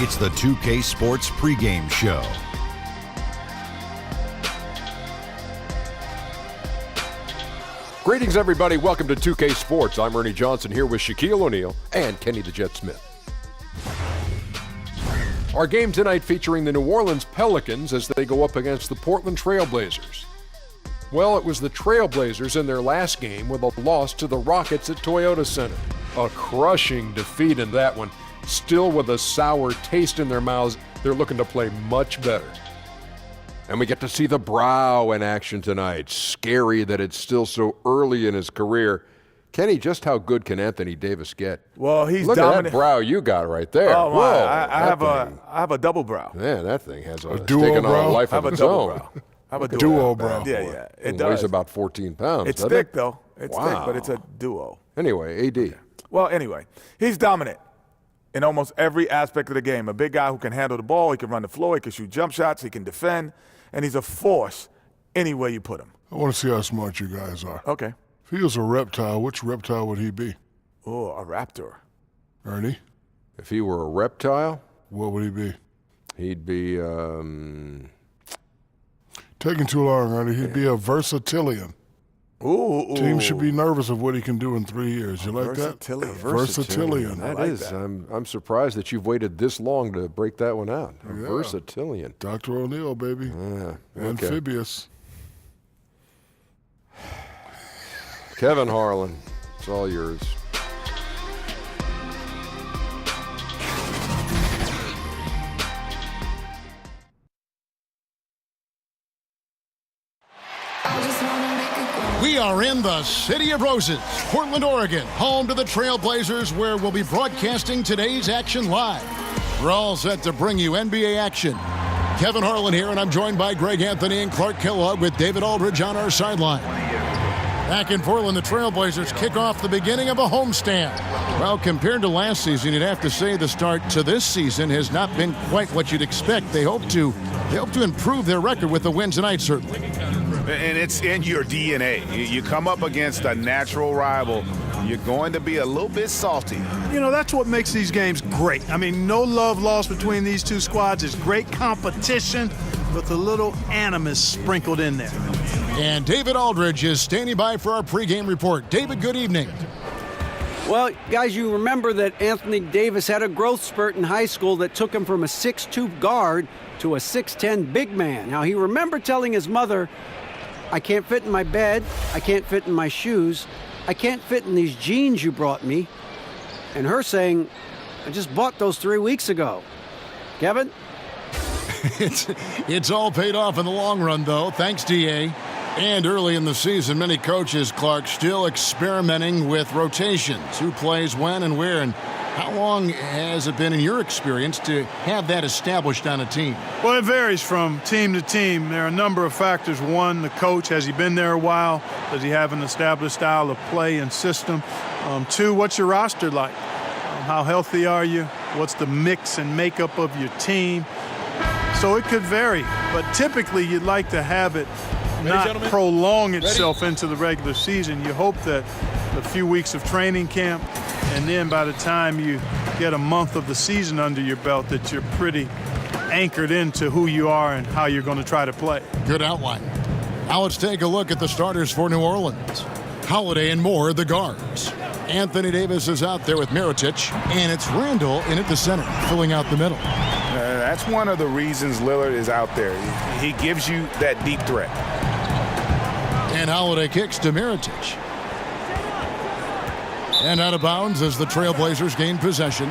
It's the 2K Sports Pregame Show. Greetings, everybody. Welcome to 2K Sports. I'm Ernie Johnson here with Shaquille O'Neal and Kenny the Jet Smith. Our game tonight featuring the New Orleans Pelicans as they go up against the Portland Trail Blazers. Well, it was the Trail Blazers in their last game with a loss to the Rockets at Toyota Center. A crushing defeat in that one. Still with a sour taste in their mouths, they're looking to play much better. And we get to see the Brow in action tonight. Scary that it's still so early in his career. Kenny, just how good can Anthony Davis get? Well, he's Look dominant. at that brow you got right there. Oh, my. Whoa, I have a double brow. Man, that thing has A duo taken on a brow? life I have of a its double own. brow. I have a Duo brow. Yeah. It Weighs does. about 14 pounds. It's doesn't thick, it? though. It's thick, but it's a duo. Anyway, AD. Well, anyway, he's dominant in almost every aspect of the game. A big guy who can handle the ball. He can run the floor. He can shoot jump shots. He can defend. And he's a force any way you put him. I want to see how smart you guys are. Okay. If he was a reptile, which reptile would he be? Oh, a raptor. Ernie, If he were a reptile, what would he be? he'd be, Taking too long, Ernie. He'd be a versatilian. Ooh. Teams should be nervous of what he can do in 3 years. You like Versatilian. that? Versatilian. That like is. that. I'm surprised that you've waited this long to break that one out. A versatilian. Dr. O'Neal, baby. Okay. Amphibious. Kevin Harlan, it's all yours. We are in the City of Roses, Portland, Oregon, home to the Trail Blazers, where we'll be broadcasting today's action live. We're all set to bring you NBA action. Kevin Harlan here, and I'm joined by Greg Anthony and Clark Kellogg with David Aldridge on our sideline. Back in Portland, the Trail Blazers kick off the beginning of a homestand. Well, compared to last season, you'd have to say the start to this season has not been quite what you'd expect. They hope to improve their record with the win tonight, certainly. And it's in your DNA. You come up against a natural rival, you're going to be a little bit salty. You know, that's what makes these games great. I mean, no love lost between these two squads. It's great competition with a little animus sprinkled in there. And David Aldridge is standing by for our pregame report. David, good evening. Well, guys, you remember that Anthony Davis had a growth spurt in high school that took him from a 6'2 guard to a 6'10 big man. Now, he remembered telling his mother, I can't fit in my bed, I can't fit in my shoes, I can't fit in these jeans you brought me. And her saying, I just bought those 3 weeks ago. Kevin? It's all paid off in the long run, though. Thanks, DA. And early in the season, many coaches, Clark, still experimenting with rotations. Who plays when and where, and how long has it been in your experience to have that established on a team? Well, it varies from team to team. There are a number of factors. One, the coach, has he been there a while? Does he have an established style of play and system? Two, what's your roster like? How healthy are you? What's the mix and makeup of your team? So it could vary, but typically you'd like to have it not prolong itself into the regular season. You hope that a few weeks of training camp, and then by the time you get a month of the season under your belt, that you're pretty anchored into who you are and how you're going to try to play. Good outline. Now let's take a look at the starters for New Orleans. Holiday and Moore, the guards. Anthony Davis is out there with Mirotic, and it's Randall in at the center, filling out the middle. That's one of the reasons Lillard is out there. He gives you that deep threat. And Holiday kicks to Mirotic. And out of bounds as the Trail Blazers gain possession.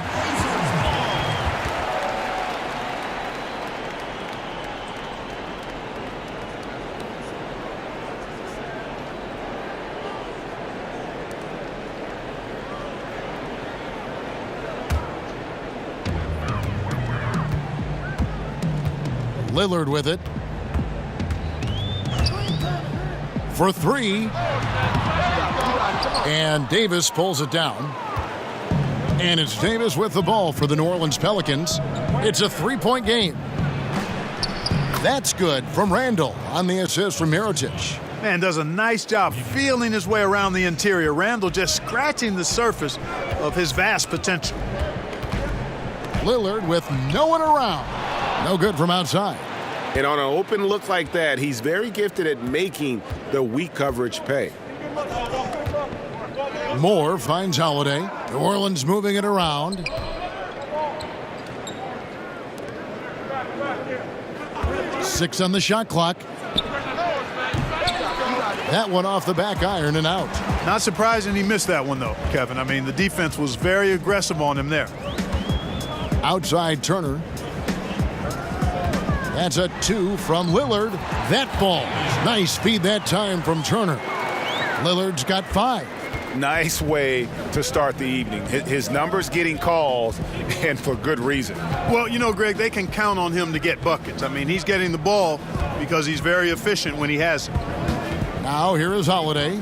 Lillard with it. For three. And Davis pulls it down. And it's Davis with the ball for the New Orleans Pelicans. It's a three-point game. That's good from Randall on the assist from Mirotic. Man does a nice job feeling his way around the interior. Randall just scratching the surface of his vast potential. Lillard with no one around. No good from outside. And on an open look like that, he's very gifted at making the weak coverage pay. Moore finds Holiday. New Orleans moving it around. Six on the shot clock. That one off the back iron and out. Not surprising he missed that one, though, Kevin. I mean, the defense was very aggressive on him there. Outside Turner. That's a 2 from Lillard. That falls. Nice feed that time from Turner. Lillard's got 5. Nice way to start the evening. His numbers getting calls, and for good reason. Well, you know, Greg, they can count on him to get buckets. I mean, he's getting the ball because he's very efficient when he has it. Now here is Holiday.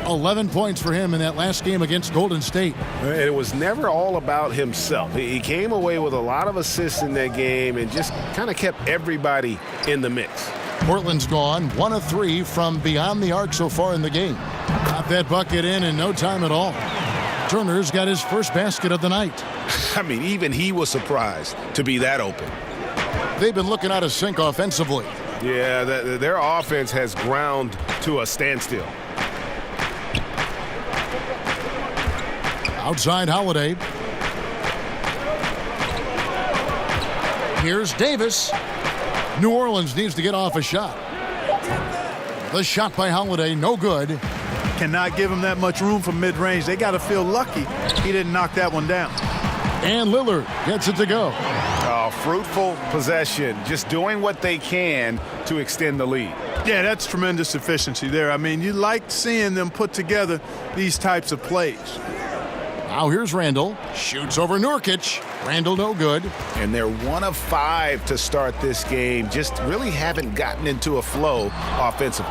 11 points for him in that last game against Golden State. And it was never all about himself. He came away with a lot of assists in that game and just kind of kept everybody in the mix. Portland's gone 1 of 3 from beyond the arc so far in the game. Got that bucket in no time at all. Turner's got his first basket of the night. I mean, even he was surprised to be that open. They've been looking out of sync offensively. Yeah, their offense has ground to a standstill. Outside Holiday. Here's Davis. New Orleans needs to get off a shot. The shot by Holiday, no good. Cannot give him that much room from mid-range. They got to feel lucky he didn't knock that one down. And Lillard gets it to go. Fruitful possession, just doing what they can to extend the lead. Yeah, that's tremendous efficiency there. I mean, you like seeing them put together these types of plays. Now here's Randall. Shoots over Nurkic. Randall no good. And they're 1 of 5 to start this game. Just really haven't gotten into a flow offensively.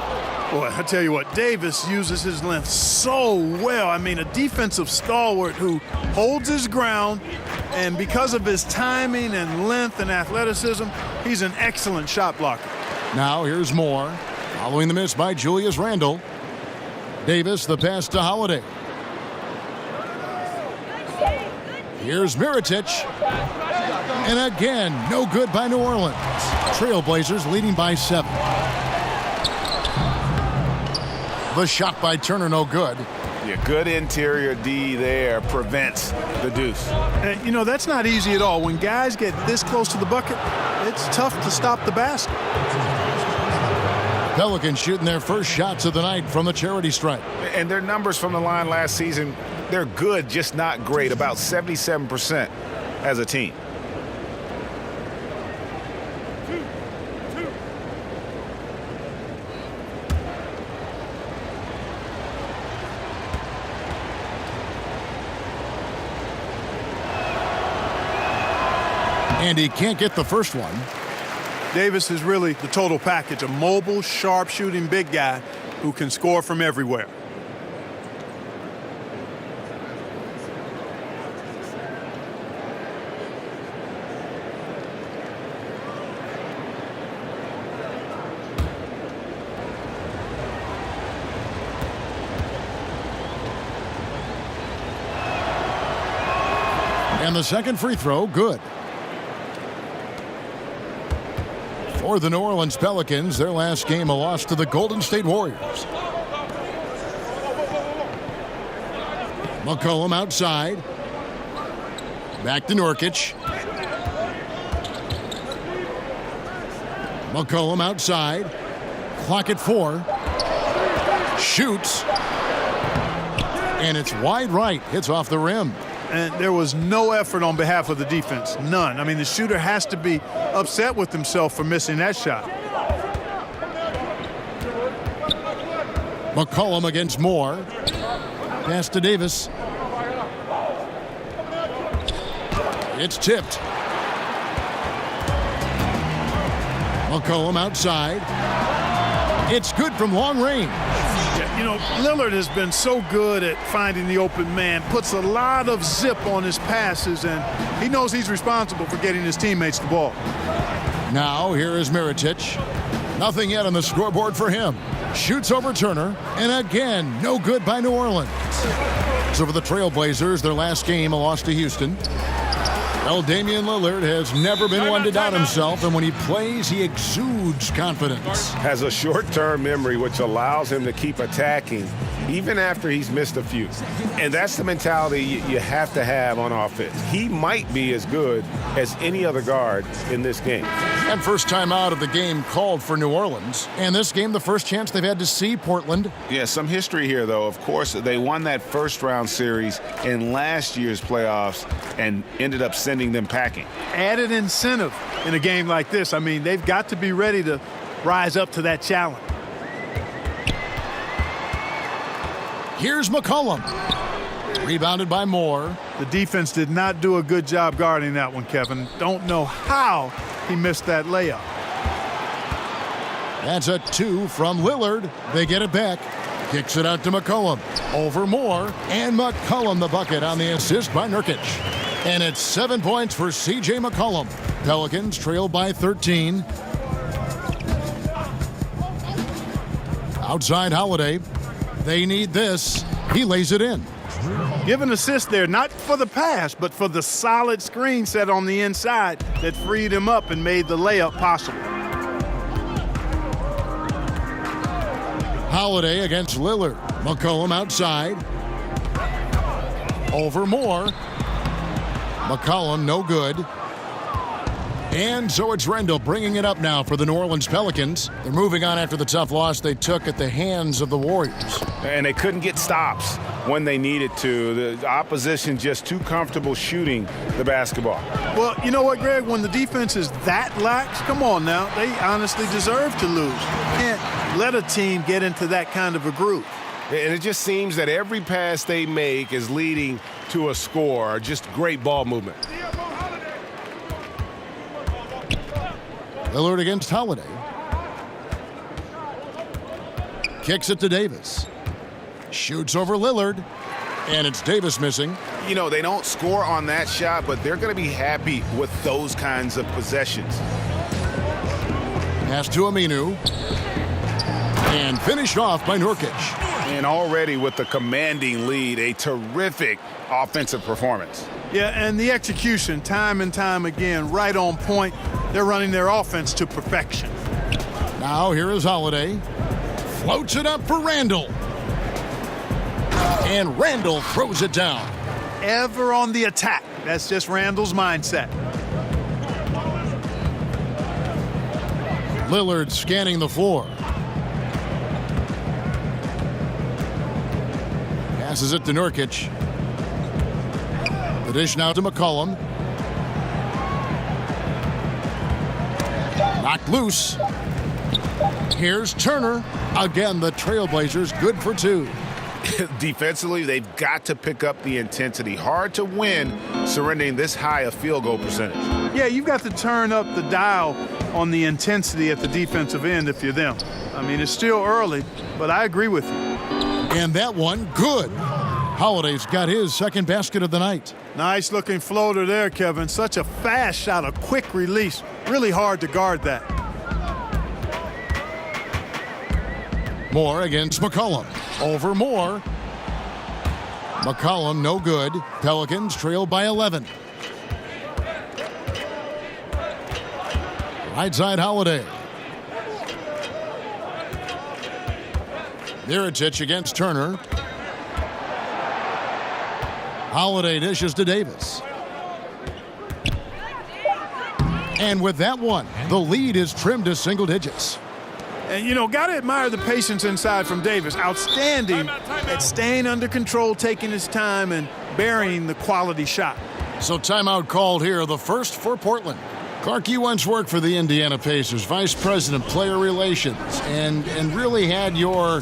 Boy, I tell you what, Davis uses his length so well. I mean, a defensive stalwart who holds his ground, and because of his timing and length and athleticism, he's an excellent shot blocker. Now here's Moore. Following the miss by Julius Randle. Davis, the pass to Holiday. Here's Mirotic. And again, no good by New Orleans. Trailblazers leading by 7. The shot by Turner, no good. Yeah, good interior D there prevents the deuce. And, you know, that's not easy at all. When guys get this close to the bucket, it's tough to stop the basket. Pelicans shooting their first shots of the night from the charity stripe. And their numbers from the line last season, they're good, just not great. About 77% as a team. And he can't get the first one. Davis is really the total package, a mobile, sharp-shooting big guy who can score from everywhere. And the second free throw, good. For the New Orleans Pelicans, their last game a loss to the Golden State Warriors. McCollum outside. Back to Nurkic. McCollum outside. Clock at 4. Shoots. And it's wide right. Hits off the rim. And there was no effort on behalf of the defense. None. I mean, the shooter has to be upset with himself for missing that shot. McCollum against Moore. Pass to Davis. It's tipped. McCollum outside. It's good from long range. You know, Lillard has been so good at finding the open man, puts a lot of zip on his passes, and he knows he's responsible for getting his teammates the ball. Now here is Mirotic. Nothing yet on the scoreboard for him. Shoots over Turner, and again, no good by New Orleans. So for the Trailblazers, their last game, a loss to Houston. Well, Damian Lillard has never been one to doubt himself, and when he plays, he exudes confidence. Has a short-term memory, which allows him to keep attacking even after he's missed a few. And that's the mentality you have to have on offense. He might be as good as any other guard in this game. And first time out of the game called for New Orleans. And this game, the first chance they've had to see Portland. Yeah, some history here, though. Of course, they won that first-round series in last year's playoffs and ended up sending them packing. Added incentive in a game like this. I mean, they've got to be ready to rise up to that challenge. Here's McCollum. Rebounded by Moore. The defense did not do a good job guarding that one, Kevin. Don't know how he missed that layup. That's a 2 from Lillard. They get it back. Kicks it out to McCollum. Over Moore. And McCollum the bucket on the assist by Nurkic. And it's 7 points for C.J. McCollum. Pelicans trail by 13. Outside Holiday. They need this. He lays it in. Give an assist there, not for the pass, but for the solid screen set on the inside that freed him up and made the layup possible. Holiday against Lillard. McCollum outside. Over Moore. McCollum no good. And so it's Rendell bringing it up now for the New Orleans Pelicans. They're moving on after the tough loss they took at the hands of the Warriors. And they couldn't get stops when they needed to. The opposition just too comfortable shooting the basketball. Well, you know what, Greg? When the defense is that lax, come on now, they honestly deserve to lose. You can't let a team get into that kind of a groove. And it just seems that every pass they make is leading to a score. Just great ball movement. Lillard against Holiday. Kicks it to Davis. Shoots over Lillard. And it's Davis missing. You know, they don't score on that shot, but they're going to be happy with those kinds of possessions. Pass to Aminu. And finished off by Nurkic. And already with the commanding lead, a terrific offensive performance. Yeah, and the execution, time and time again, right on point. They're running their offense to perfection. Now here is Holiday. Floats it up for Randall. And Randall throws it down. Ever on the attack. That's just Randall's mindset. Lillard scanning the floor. Passes it to Nurkic. The dish now to McCollum. Knocked loose. Here's Turner. Again, the Trailblazers good for 2. Defensively, they've got to pick up the intensity. Hard to win surrendering this high a field goal percentage. Yeah, you've got to turn up the dial on the intensity at the defensive end if you're them. I mean, it's still early, but I agree with you. And that one, good. Holiday's got his second basket of the night. Nice looking floater there, Kevin. Such a fast shot, a quick release. Really hard to guard that. Moore against McCollum. Over Moore. McCollum no good. Pelicans trail by 11. Right side Holiday. Mirotic against Turner. Holiday dishes to Davis. And with that one, the lead is trimmed to single digits. And, you know, got to admire the patience inside from Davis. Outstanding at staying under control, taking his time, and burying the quality shot. So timeout called here, the first for Portland. Clark, you once worked for the Indiana Pacers, vice president, player relations, and really had your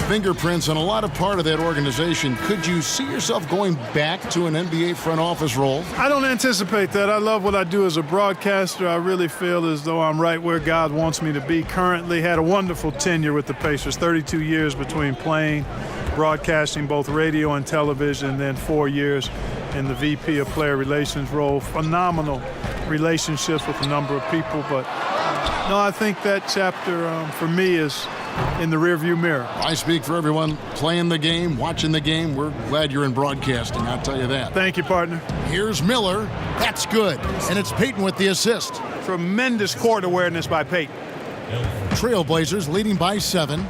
fingerprints on a lot of part of that organization. Could you see yourself going back to an NBA front office role? I don't anticipate that. I love what I do as a broadcaster. I really feel as though I'm right where God wants me to be. Currently had a wonderful tenure with the Pacers, 32 years between playing, broadcasting, both radio and television, and then 4 years in the VP of Player Relations role. Phenomenal relationships with a number of people, but no, I think that chapter for me is in the rearview mirror. I speak for everyone playing the game, watching the game. We're glad you're in broadcasting, I'll tell you that. Thank you, partner. Here's Miller. That's good. And it's Payton with the assist. Tremendous court awareness by Payton. Trailblazers leading by 7.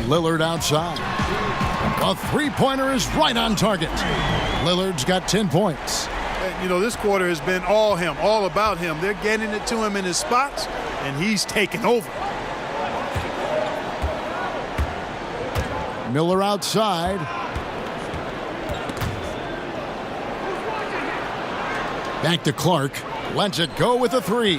Lillard outside. A three-pointer is right on target. Lillard's got 10 points. And, you know, this quarter has been all him, all about him. They're getting it to him in his spots, and he's taking over. Miller outside. Back to Clark. Lets it go with a 3.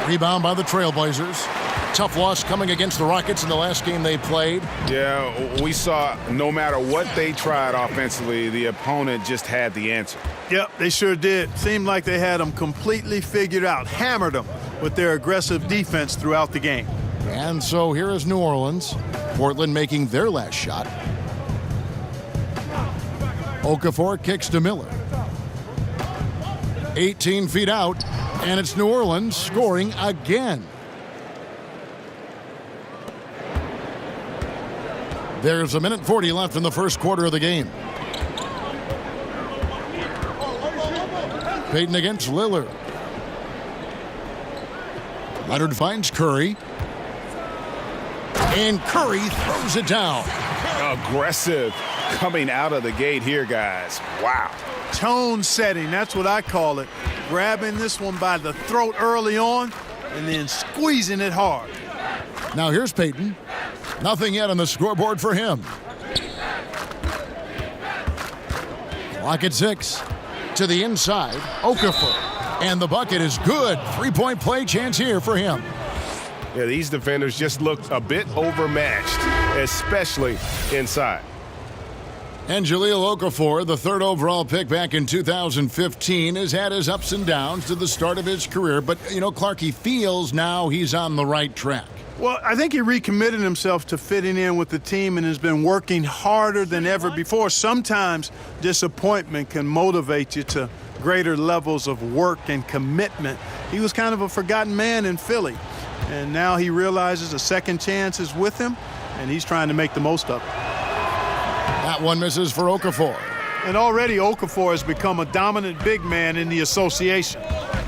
Rebound by the Trailblazers. Tough loss coming against the Rockets in the last game they played. Yeah, we saw no matter what they tried offensively, the opponent just had the answer. Yep, they sure did. Seemed like they had them completely figured out, hammered them with their aggressive defense throughout the game. And so here is New Orleans. Portland making their last shot. Okafor kicks to Miller. 18 feet out, and it's New Orleans scoring again. There's a minute 40 left in the first quarter of the game. Payton against Lillard. Leonard finds Curry. And Curry throws it down. Aggressive coming out of the gate here, guys. Wow. Tone setting, that's what I call it. Grabbing this one by the throat early on and then squeezing it hard. Now here's Payton. Nothing yet on the scoreboard for him. Clock at 6. To the inside, Okafor. And the bucket is good. Three-point play chance here for him. Yeah, these defenders just looked a bit overmatched, especially inside. And Jahlil Okafor, the 3rd overall pick back in 2015, has had his ups and downs to the start of his career. But, you know, Clark, he feels now he's on the right track. Well, I think he recommitted himself to fitting in with the team and has been working harder than ever before. Sometimes disappointment can motivate you to greater levels of work and commitment. He was kind of a forgotten man in Philly, and now he realizes a second chance is with him, and he's trying to make the most of it. That one misses for Okafor. And already Okafor has become a dominant big man in the association.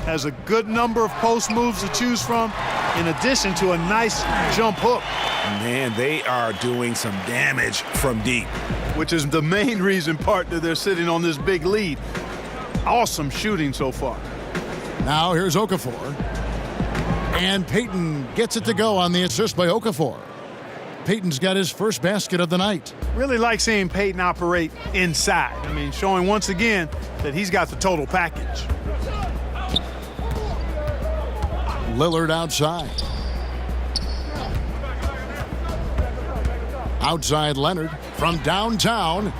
Has a good number of post moves to choose from, in addition to a nice jump hook. Man, they are doing some damage from deep. Which is the main reason, partner, they're sitting on this big lead. Awesome shooting so far. Now here's Okafor. And Payton gets it to go on the assist by Okafor. Payton's got his first basket of the night. Really like seeing Payton operate inside. I mean, showing once again that he's got the total package. Lillard outside. Outside Leonard from downtown.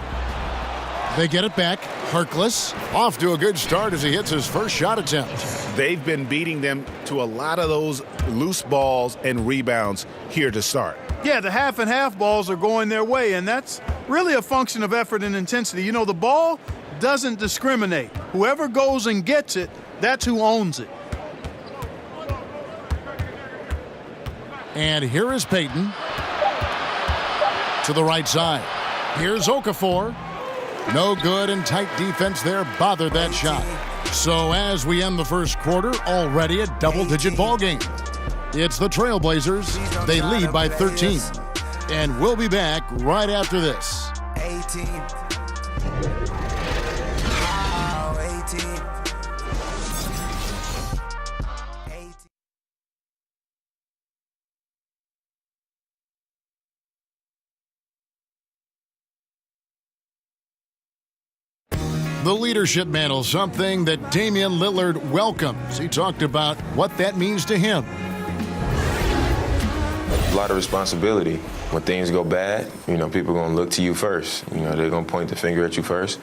They get it back. Harkless off to a good start as he hits his first shot attempt. They've been beating them to a lot of those loose balls and rebounds here to start. Yeah, the half and half balls are going their way, and that's really a function of effort and intensity. You know, the ball doesn't discriminate. Whoever goes and gets it, that's who owns it. And here is Payton to the right side. Here's Okafor. No good, and tight defense there bothered that shot. So as we end the first quarter, already a double-digit ball game. It's the Trailblazers. They lead by 13. And we'll be back right after this. 18. The leadership mantle, something that Damian Lillard welcomes. He talked about what that means to him. A lot of responsibility. When things go bad, you know, people are going to look to you first. You know, they're going to point the finger at you first.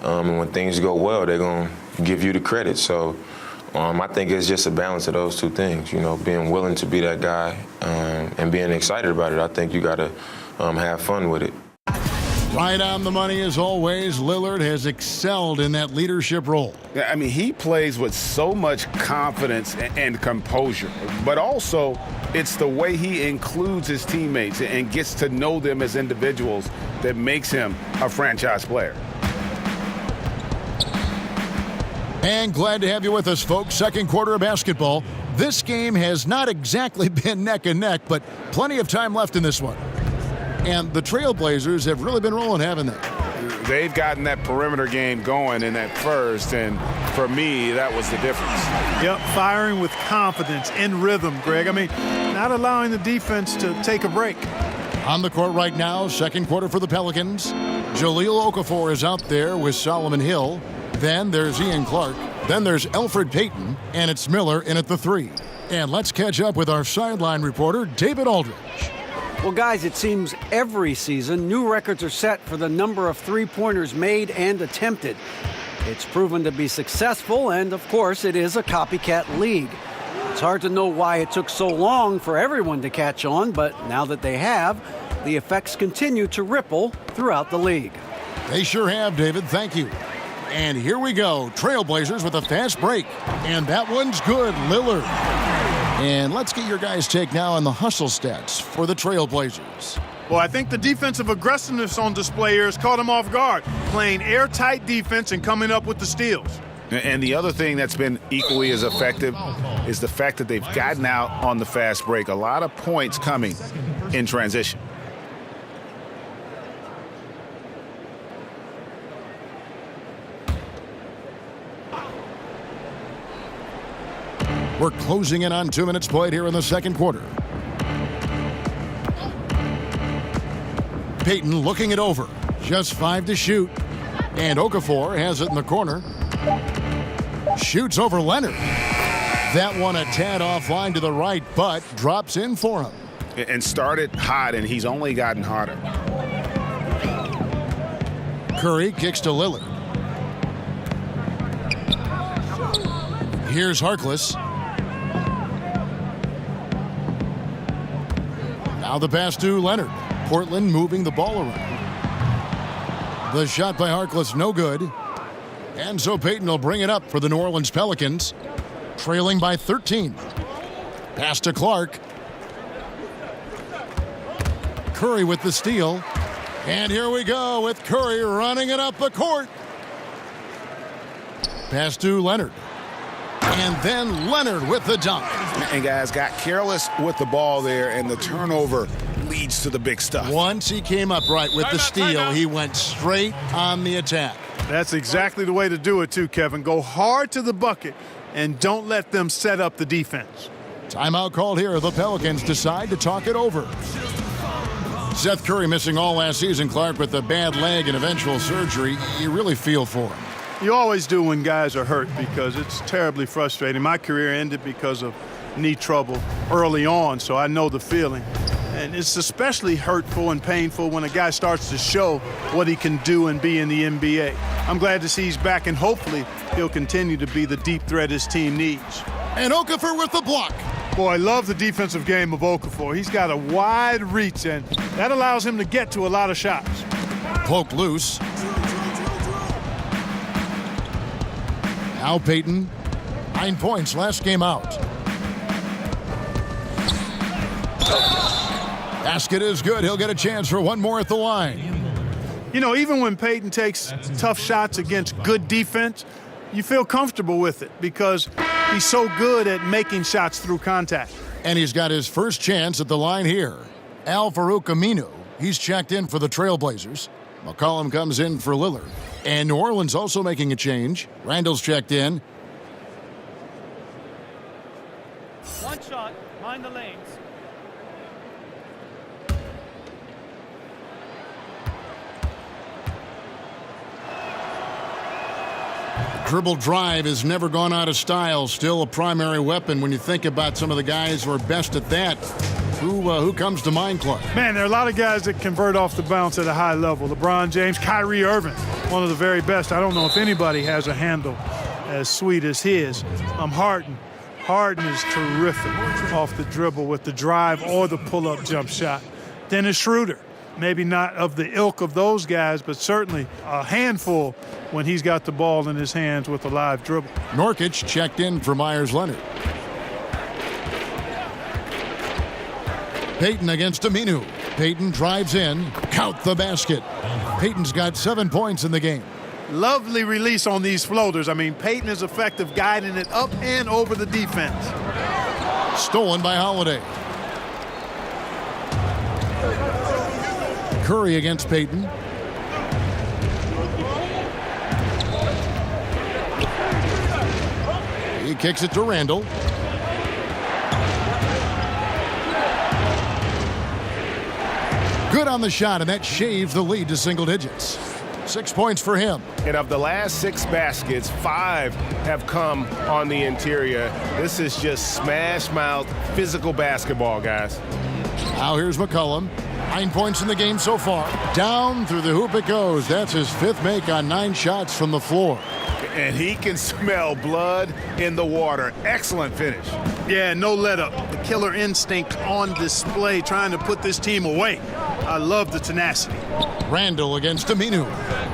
And when things go well, they're going to give you the credit. So I think it's just a balance of those two things, you know, being willing to be that guy and being excited about it. I think you got to have fun with it. Right on the money as always. Lillard has excelled in that leadership role. Yeah, I mean, he plays with so much confidence and composure, but also it's the way he includes his teammates and gets to know them as individuals that makes him a franchise player. And glad to have you with us, folks. Second quarter of basketball. This game has not exactly been neck and neck, but plenty of time left in this one. And the Trailblazers have really been rolling, haven't they? They've gotten that perimeter game going in that first, and for me, that was the difference. Yep, firing with confidence, in rhythm, Greg. I mean, not allowing the defense to take a break. On the court right now, second quarter for the Pelicans. Jahlil Okafor is out there with Solomon Hill. Then there's Ian Clark. Then there's Elfrid Payton, and it's Miller in at the 3. And let's catch up with our sideline reporter, David Aldridge. Well, guys, it seems every season new records are set for the number of three-pointers made and attempted. It's proven to be successful, and of course, it is a copycat league. It's hard to know why it took so long for everyone to catch on, but now that they have, the effects continue to ripple throughout the league. They sure have, David. Thank you. And here we go. Trailblazers with a fast break. And that one's good. Lillard. And let's get your guys' take now on the hustle stats for the Trailblazers. Well, I think the defensive aggressiveness on display here has caught them off guard, playing airtight defense and coming up with the steals. And the other thing that's been equally as effective is the fact that they've gotten out on the fast break. A lot of points coming in transition. We're closing in on 2 minutes played here in the second quarter. Payton looking it over. Just 5 to shoot. And Okafor has it in the corner. Shoots over Leonard. That one a tad offline to the right, but drops in for him. And started hot, and he's only gotten hotter. Curry kicks to Lillard. Here's Harkless. Now the pass to Leonard. Portland moving the ball around. The shot by Harkless, no good. And so Payton will bring it up for the New Orleans Pelicans, trailing by 13. Pass to Clark. Curry with the steal. And here we go with Curry running it up the court. Pass to Leonard. And then Leonard with the dunk. And guys got careless with the ball there, and the turnover leads to the big stuff. Once he came up right with the steal, he went straight on the attack. That's exactly the way to do it too, Kevin. Go hard to the bucket and don't let them set up the defense. Timeout called here. The Pelicans decide to talk it over. Seth Curry missing all last season, Clark, with a bad leg and eventual surgery. You really feel for him. You always do when guys are hurt because it's terribly frustrating. My career ended because of knee trouble early on, so I know the feeling. And it's especially hurtful and painful when a guy starts to show what he can do and be in the NBA. I'm glad to see he's back, and hopefully he'll continue to be the deep threat his team needs. And Okafor with the block. Boy, I love the defensive game of Okafor. He's got a wide reach, and that allows him to get to a lot of shots. Poke loose. Now Payton, 9 points last game out. Basket is good. He'll get a chance for one more at the line. You know, even when Payton takes tough shots against good defense, you feel comfortable with it because he's so good at making shots through contact. And he's got his first chance at the line here. Al-Farouq Aminu, he's checked in for the Trailblazers. McCollum comes in for Lillard. And New Orleans also making a change. Randall's checked in. One shot, mind the lanes. Dribble drive has never gone out of style. Still a primary weapon when you think about some of the guys who are best at that. Who comes to mind, Clark? Man, there are a lot of guys that convert off the bounce at a high level. LeBron James, Kyrie Irving, one of the very best. I don't know if anybody has a handle as sweet as his. Harden. Harden is terrific off the dribble with the drive or the pull-up jump shot. Dennis Schroeder, Maybe not of the ilk of those guys, but certainly a handful when he's got the ball in his hands with a live dribble. Nurkic checked in for Myers-Leonard. Payton against Aminu. Payton drives in. Count the basket. Payton's got 7 points in the game. Lovely release on these floaters. I mean, Payton is effective guiding it up and over the defense. Stolen by Holiday. Curry against Payton. He kicks it to Randall. Good on the shot, and that shaves the lead to single digits. 6 points for him. And of the last 6 baskets, 5 have come on the interior. This is just smash-mouth physical basketball, guys. Now here's McCollum. 9 points in the game so far. Down through the hoop it goes. That's his 5th make on 9 shots from the floor. And he can smell blood in the water. Excellent finish. Yeah, no let up. The killer instinct on display, trying to put this team away. I love the tenacity. Randall against Aminu.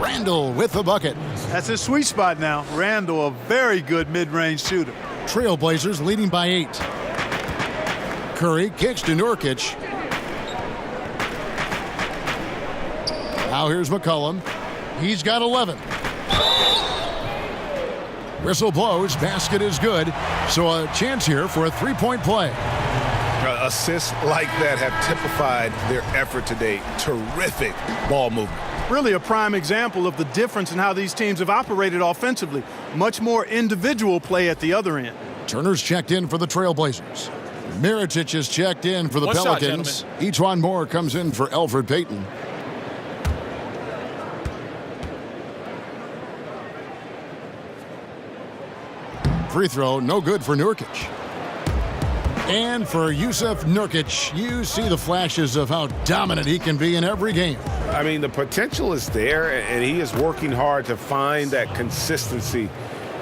Randall with the bucket. That's his sweet spot now. Randall, a very good mid-range shooter. Trailblazers leading by 8. Curry kicks to Nurkic. Now here's McCollum. He's got 11. Whistle blows. Basket is good. So a chance here for a 3-point play. Assists like that have typified their effort today. Terrific ball movement. Really a prime example of the difference in how these teams have operated offensively. Much more individual play at the other end. Turner's checked in for the Trailblazers. Mirotic is checked in for the Pelicans. Ejuan Moore comes in for Elfrid Payton. Free throw, no good for Nurkic. And for Jusuf Nurkic, you see the flashes of how dominant he can be in every game. I mean, the potential is there, and he is working hard to find that consistency.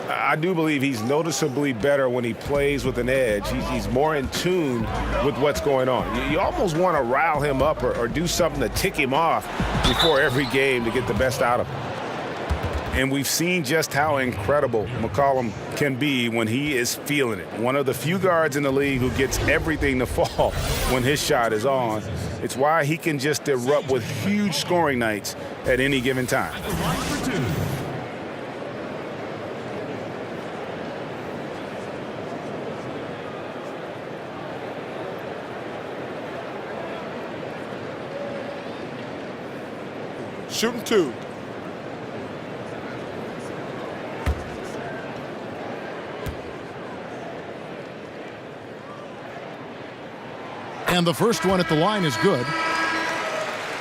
I do believe he's noticeably better when he plays with an edge. He's more in tune with what's going on. You almost want to rile him up or do something to tick him off before every game to get the best out of him. And we've seen just how incredible McCollum can be when he is feeling it. One of the few guards in the league who gets everything to fall when his shot is on. It's why he can just erupt with huge scoring nights at any given time. Shooting 2. And the first one at the line is good.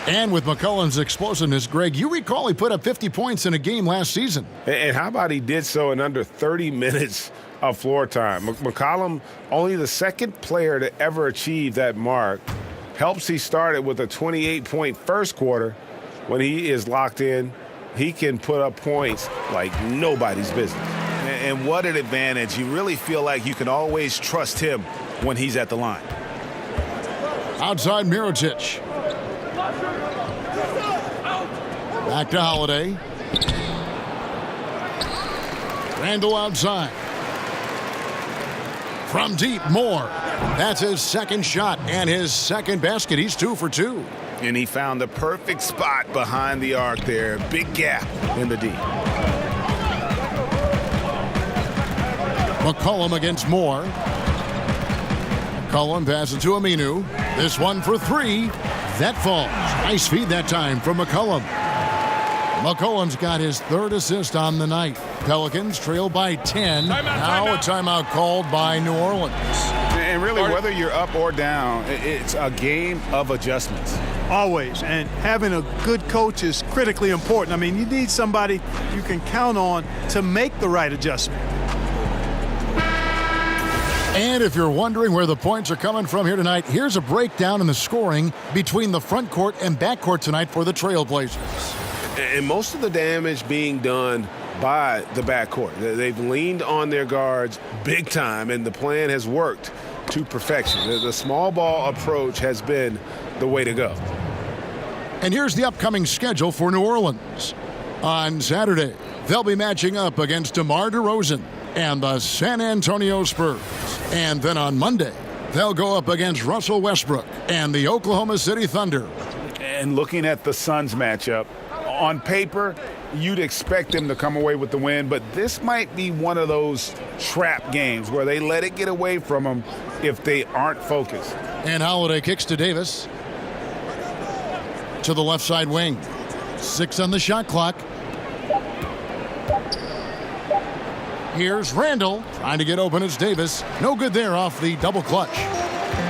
And with McCollum's explosiveness, Greg, you recall he put up 50 points in a game last season. And how about he did so in under 30 minutes of floor time? McCollum, only the second player to ever achieve that mark. Helps he started with a 28-point first quarter. When he is locked in, he can put up points like nobody's business. And what an advantage. You really feel like you can always trust him when he's at the line. Outside Mirotic. Back to Holiday. Randall outside. From deep, Moore. That's his second shot and his second basket. He's 2 for 2. And he found the perfect spot behind the arc there. Big gap in the D. McCollum against Moore. McCollum passes to Aminu. This one for 3. That falls. Nice feed that time from McCollum. McCollum's got his 3rd assist on the night. Pelicans trail by 10. Now a timeout called by New Orleans. And really, whether you're up or down, it's a game of adjustments. Always. And having a good coach is critically important. I mean, you need somebody you can count on to make the right adjustment. And if you're wondering where the points are coming from here tonight, here's a breakdown in the scoring between the front court and back court tonight for the Trailblazers. And most of the damage being done by the backcourt. They've leaned on their guards big time, and the plan has worked to perfection. The small ball approach has been the way to go. And here's the upcoming schedule for New Orleans. On Saturday, they'll be matching up against DeMar DeRozan and the San Antonio Spurs. And then on Monday, they'll go up against Russell Westbrook and the Oklahoma City Thunder. And looking at the Suns matchup, on paper, you'd expect them to come away with the win, but this might be one of those trap games where they let it get away from them if they aren't focused. And Holiday kicks to Davis. To the left side wing. 6 on the shot clock. Here's Randall trying to get open as Davis. No good there off the double clutch.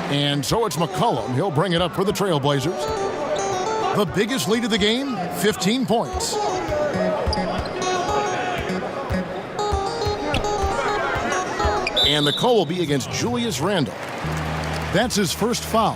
And so it's McCollum. He'll bring it up for the Trailblazers. The biggest lead of the game, 15 points. And the call will be against Julius Randle. That's his first foul.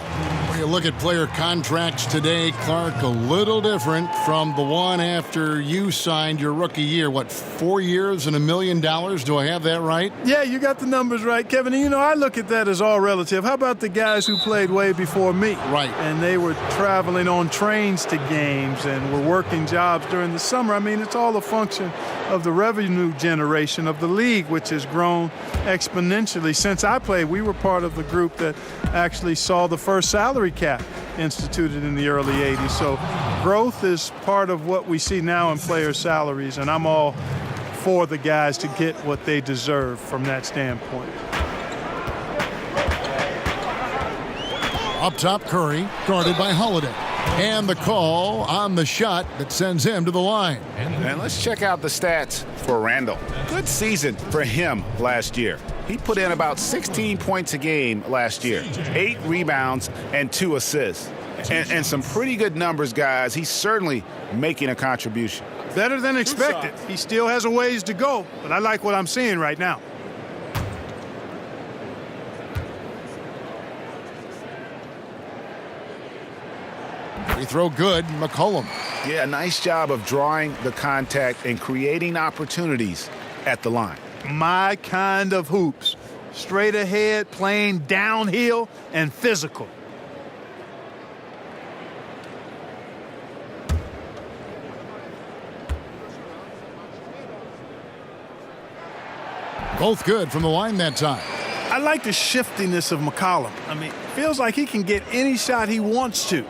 When you look at player contracts today, Clark, a little different from the one after you signed your rookie year. What, 4 years and $1 million? Do I have that right? Yeah, you got the numbers right, Kevin. And, I look at that as all relative. How about the guys who played way before me? Right. And they were traveling on trains to games and were working jobs during the summer. I mean, it's all a function of the revenue generation of the league, which has grown exponentially. Since I played, we were part of the group that actually saw the first salary cap instituted in the early 80s. So growth is part of what we see now in players' salaries, and I'm all for the guys to get what they deserve from that standpoint. Up top, Curry, guarded by Holiday. And the call on the shot that sends him to the line. And let's check out the stats for Randall. Good season for him last year. He put in about 16 points a game last year, 8 rebounds and 2 assists. And some pretty good numbers, guys. He's certainly making a contribution. Better than expected. He still has a ways to go, but I like what I'm seeing right now. Free throw good, McCollum. Yeah, nice job of drawing the contact and creating opportunities at the line. My kind of hoops. Straight ahead, playing downhill, and physical. Both good from the line that time. I like the shiftiness of McCollum. I mean, feels like he can get any shot he wants to.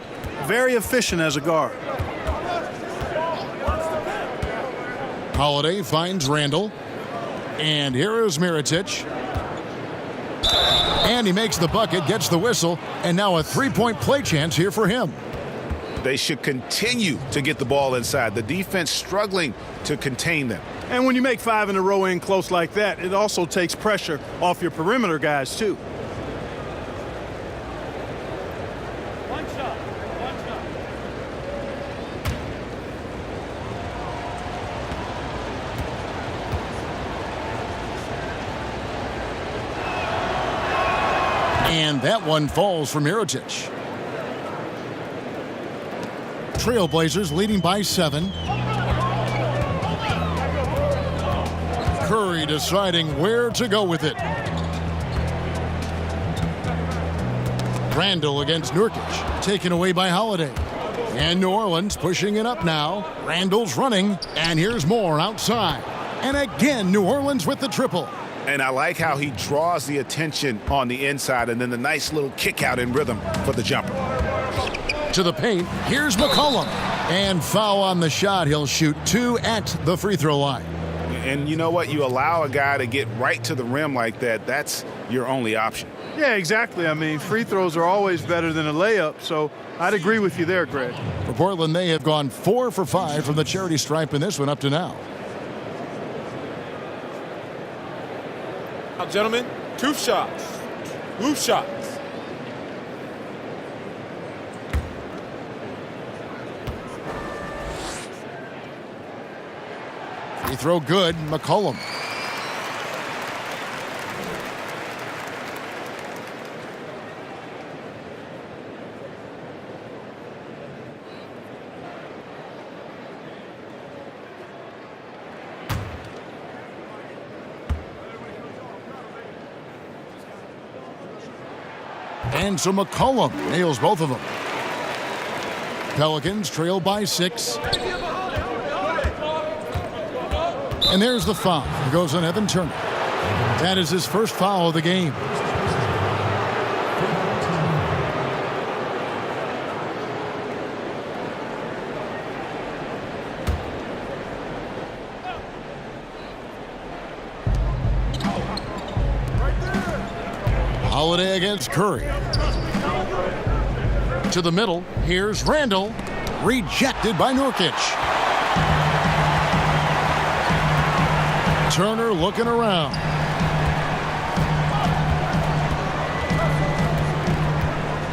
Very efficient as a guard. Holiday finds Randall. And here is Mirotic. And he makes the bucket, gets the whistle, and now a three-point play chance here for him. They should continue to get the ball inside. The defense struggling to contain them. And when you make 5 in a row in close like that, it also takes pressure off your perimeter guys, too. One shot. And that one falls for Mirotic. Trailblazers leading by 7. Curry deciding where to go with it. Randall against Nurkic, taken away by Holiday. And New Orleans pushing it up now. Randall's running, and here's more outside. And again, New Orleans with the triple. And I like how he draws the attention on the inside, and then the nice little kick out in rhythm for the jumper. To the paint, here's McCollum. And foul on the shot. He'll shoot 2 at the free throw line. And you know what? You allow a guy to get right to the rim like that, that's your only option. Yeah, exactly. I mean, free throws are always better than a layup, so I'd agree with you there, Greg. For Portland, they have gone 4 for 5 from the charity stripe in this one up to now. Now, gentlemen, 2 shots. 2 shots. Free throw good, McCollum. And so McCollum nails both of them. Pelicans trail by 6. And there's the foul. It goes on Evan Turner. That is his first foul of the game. Holiday against Curry. To the middle. Here's Randall. Rejected by Nurkic. Turner looking around.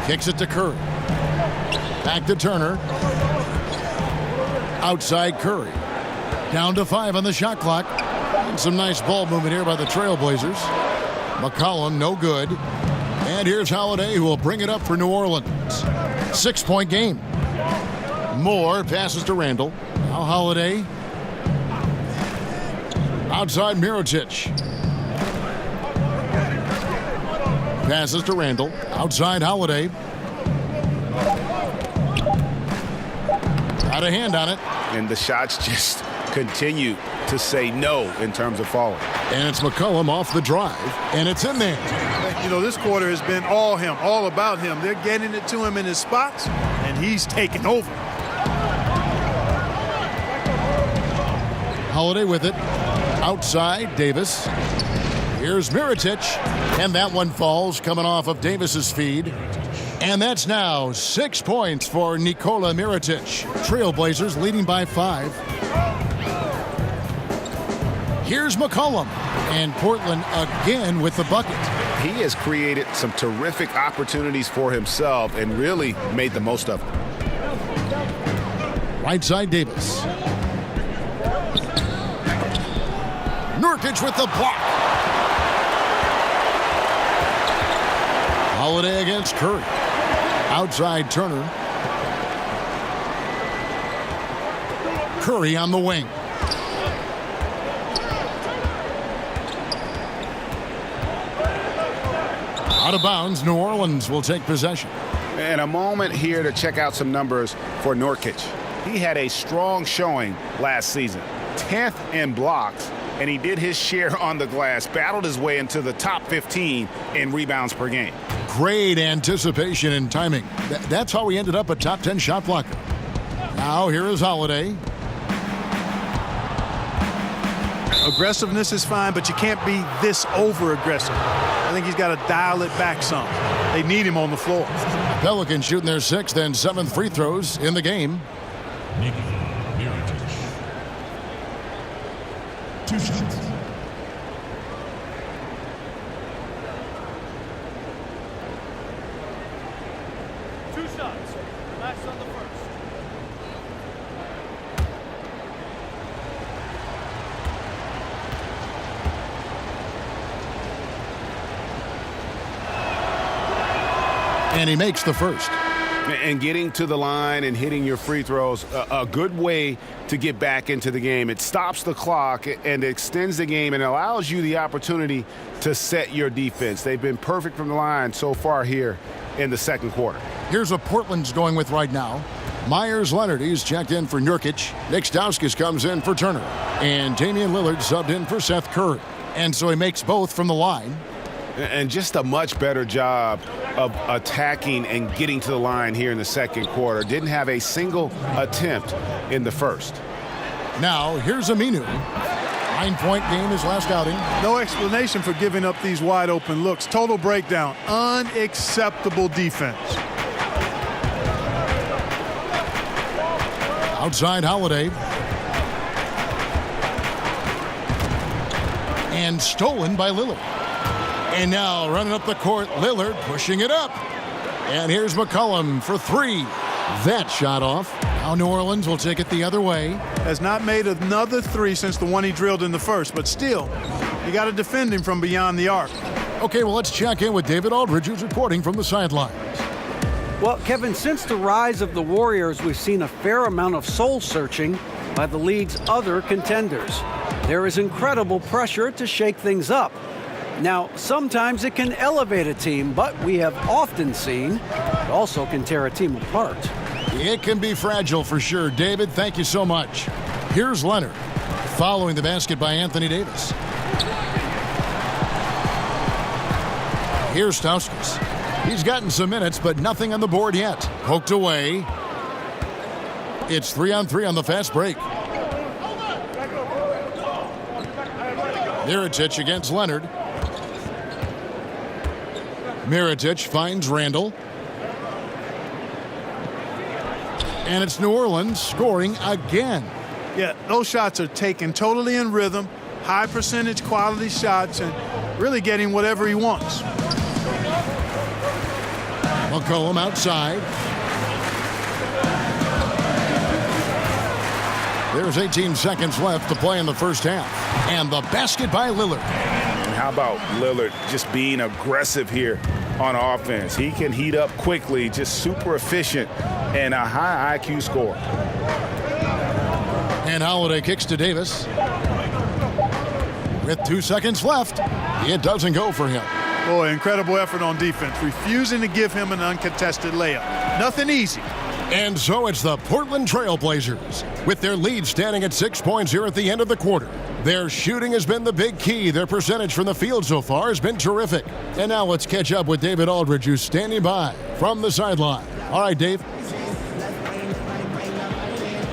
Kicks it to Curry. Back to Turner. Outside Curry. Down to 5 on the shot clock. And some nice ball movement here by the Trailblazers. McCollum, no good. And here's Holiday, who will bring it up for New Orleans. 6-point game. Moore passes to Randall. Now Holiday. Outside Mirotic. Passes to Randall. Outside Holiday. Got a hand on it. And the shots just continue to say no in terms of falling. And it's McCollum off the drive. And it's in there. You know, this quarter has been all him, all about him. They're getting it to him in his spots, and he's taking over. Holiday with it. Outside, Davis. Here's Mirotic. And that one falls, coming off of Davis's feed. And that's now 6 points for Nikola Mirotic. Trailblazers leading by 5. Here's McCollum. And Portland again with the bucket. He has created some terrific opportunities for himself and really made the most of them. Right side, Davis. Nurkic with the block. Holiday against Curry. Outside Turner. Curry on the wing. Out of bounds, New Orleans will take possession. And a moment here to check out some numbers for Nurkic. He had a strong showing last season. 10th in blocks, and he did his share on the glass, battled his way into the top 15 in rebounds per game. Great anticipation and timing. That's how he ended up a top 10 shot blocker. Now here is Holiday. Aggressiveness is fine, but you can't be this over-aggressive. I think he's got to dial it back some. They need him on the floor. Pelicans shooting their 6th and 7th free throws in the game. Mirotic. 2 shots. Last on the first. And he makes the first. And getting to the line and hitting your free throws, a good way to get back into the game. It stops the clock and extends the game and allows you the opportunity to set your defense. They've been perfect from the line so far here in the second quarter. Here's what Portland's going with right now. Myers Leonard, he's checked in for Nurkic. Nick Stauskas comes in for Turner. And Damian Lillard subbed in for Seth Curry. And so he makes both from the line. And just a much better job of attacking and getting to the line here in the second quarter. Didn't have a single attempt in the first. Now, here's Aminu. 9-point game his last outing. No explanation for giving up these wide open looks. Total breakdown. Unacceptable defense. Outside Holiday. And stolen by Lillard. And now running up the court, Lillard pushing it up. And here's McCollum for 3. That shot off. Now New Orleans will take it the other way. Has not made another 3 since the one he drilled in the first, but still, you got to defend him from beyond the arc. Okay, well, let's check in with David Aldridge, who's reporting from the sidelines. Well, Kevin, since the rise of the Warriors, we've seen a fair amount of soul-searching by the league's other contenders. There is incredible pressure to shake things up. Now, sometimes it can elevate a team, but we have often seen it also can tear a team apart. It can be fragile for sure. David, thank you so much. Here's Leonard, following the basket by Anthony Davis. Here's Stauskas. He's gotten some minutes, but nothing on the board yet. Poked away. It's 3-on-3 on the fast break. Mirotic against Leonard. Mirotic finds Randall. And it's New Orleans scoring again. Yeah, those shots are taken totally in rhythm, high percentage quality shots, and really getting whatever he wants. McCollum outside. There's 18 seconds left to play in the first half. And the basket by Lillard. And how about Lillard just being aggressive here on offense? He can heat up quickly, just super efficient, and a high IQ score. And Holiday kicks to Davis. With 2 seconds left, it doesn't go for him. Boy, incredible effort on defense, refusing to give him an uncontested layup. Nothing easy. And so it's the Portland Trail Blazers, with their lead standing at 6 points here at the end of the quarter. Their shooting has been the big key. Their percentage from the field so far has been terrific. And now let's catch up with David Aldridge, who's standing by from the sideline. All right, Dave.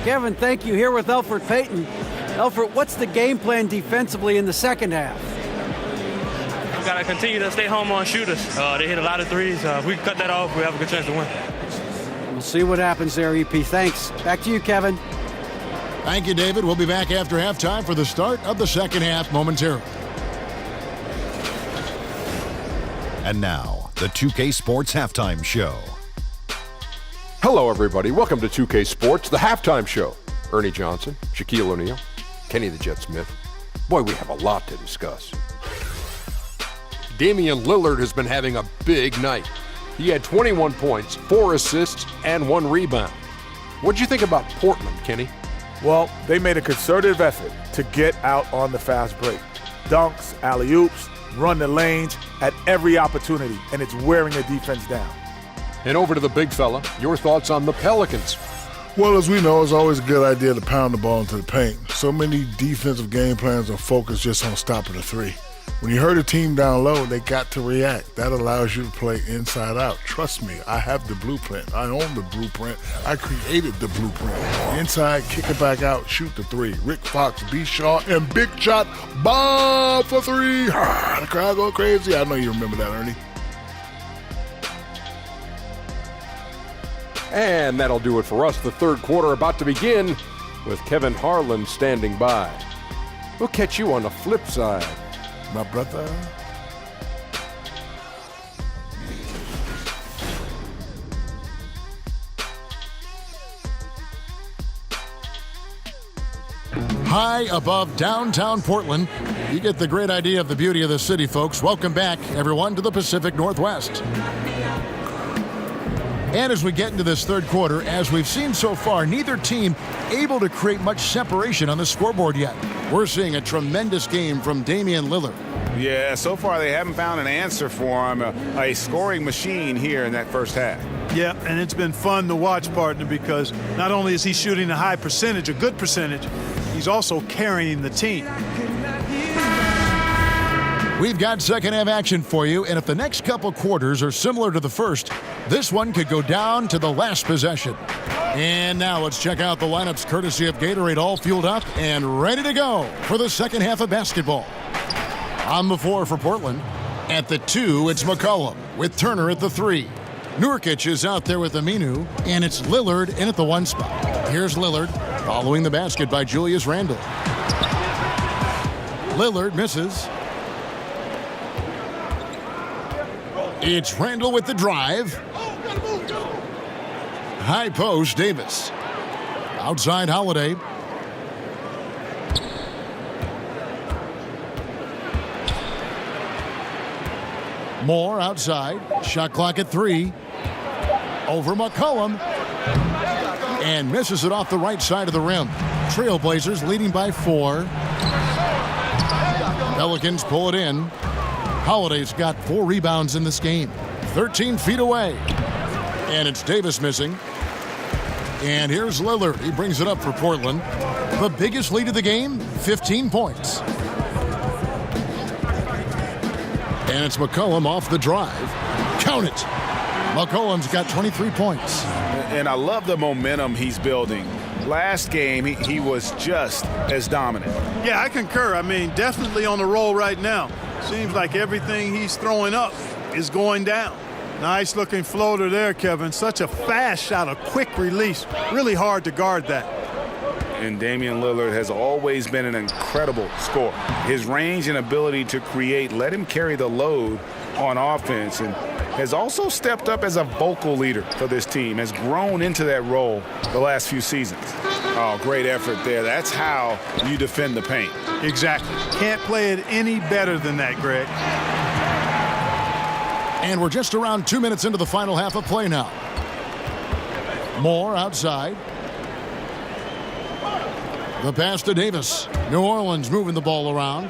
Kevin, thank you. Here with Elfrid Payton. Elfrid, what's the game plan defensively in the second half? We got to continue to stay home on shooters. They hit a lot of threes. If we cut that off, we have a good chance to win. We'll see what happens there, EP. Thanks. Back to you, Kevin. Thank you, David. We'll be back after halftime for the start of the second half momentarily. And now, the 2K Sports Halftime Show. Hello, everybody. Welcome to 2K Sports, the halftime show. Ernie Johnson, Shaquille O'Neal, Kenny the Jet Smith. Boy, we have a lot to discuss. Damian Lillard has been having a big night. He had 21 points, 4 assists, and 1 rebound. What'd you think about Portland, Kenny? Well, they made a concerted effort to get out on the fast break. Dunks, alley-oops, run the lanes at every opportunity, and it's wearing the defense down. And over to the big fella, your thoughts on the Pelicans. Well, as we know, it's always a good idea to pound the ball into the paint. So many defensive game plans are focused just on stopping the three. When you hurt a team down low, they got to react. That allows you to play inside out. Trust me, I have the blueprint. I own the blueprint. I created the blueprint. Inside, kick it back out, shoot the three. Rick Fox, B. Shaw, and big shot, bomb for three. The crowd go crazy. I know you remember that, Ernie. And that'll do it for us. The third quarter about to begin with Kevin Harlan standing by. We'll catch you on the flip side. My brother. High above downtown Portland, you get the great idea of the beauty of the city, folks. Welcome back, everyone, to the Pacific Northwest. And as we get into this third quarter, as we've seen so far, neither team able to create much separation on the scoreboard yet. We're seeing a tremendous game from Damian Lillard. Yeah, so far they haven't found an answer for him, a scoring machine here in that first half. Yeah, and it's been fun to watch, partner, because not only is he shooting a high percentage, a good percentage, he's also carrying the team. We've got second half action for you, and if the next couple quarters are similar to the first, this one could go down to the last possession. And now let's check out the lineups courtesy of Gatorade, all fueled up and ready to go for the second half of basketball. On the floor for Portland, at the 2, it's McCollum with Turner at the 3. Nurkic is out there with Aminu, and it's Lillard in at the 1 spot. Here's Lillard following the basket by Julius Randle. Lillard misses. It's Randle with the drive. High post, Davis. Outside, Holiday. Moore outside. Shot clock at 3. Over McCollum. And misses it off the right side of the rim. Trailblazers leading by 4. Pelicans pull it in. Holiday's got 4 rebounds in this game. 13 feet away. And it's Davis missing. And here's Lillard. He brings it up for Portland. The biggest lead of the game, 15 points. And it's McCollum off the drive. Count it. McCollum's got 23 points. And I love the momentum he's building. Last game, he was just as dominant. Yeah, I concur. I mean, definitely on the roll right now. Seems like everything he's throwing up is going down. Nice looking floater there, Kevin. Such a fast shot, a quick release. Really hard to guard that. And Damian Lillard has always been an incredible scorer. His range and ability to create let him carry the load on offense, and has also stepped up as a vocal leader for this team, has grown into that role the last few seasons. Oh, great effort there. That's how you defend the paint. Exactly. Can't play it any better than that, Greg. And we're just around 2 minutes into the final half of play now. Moore outside. The pass to Davis. New Orleans moving the ball around.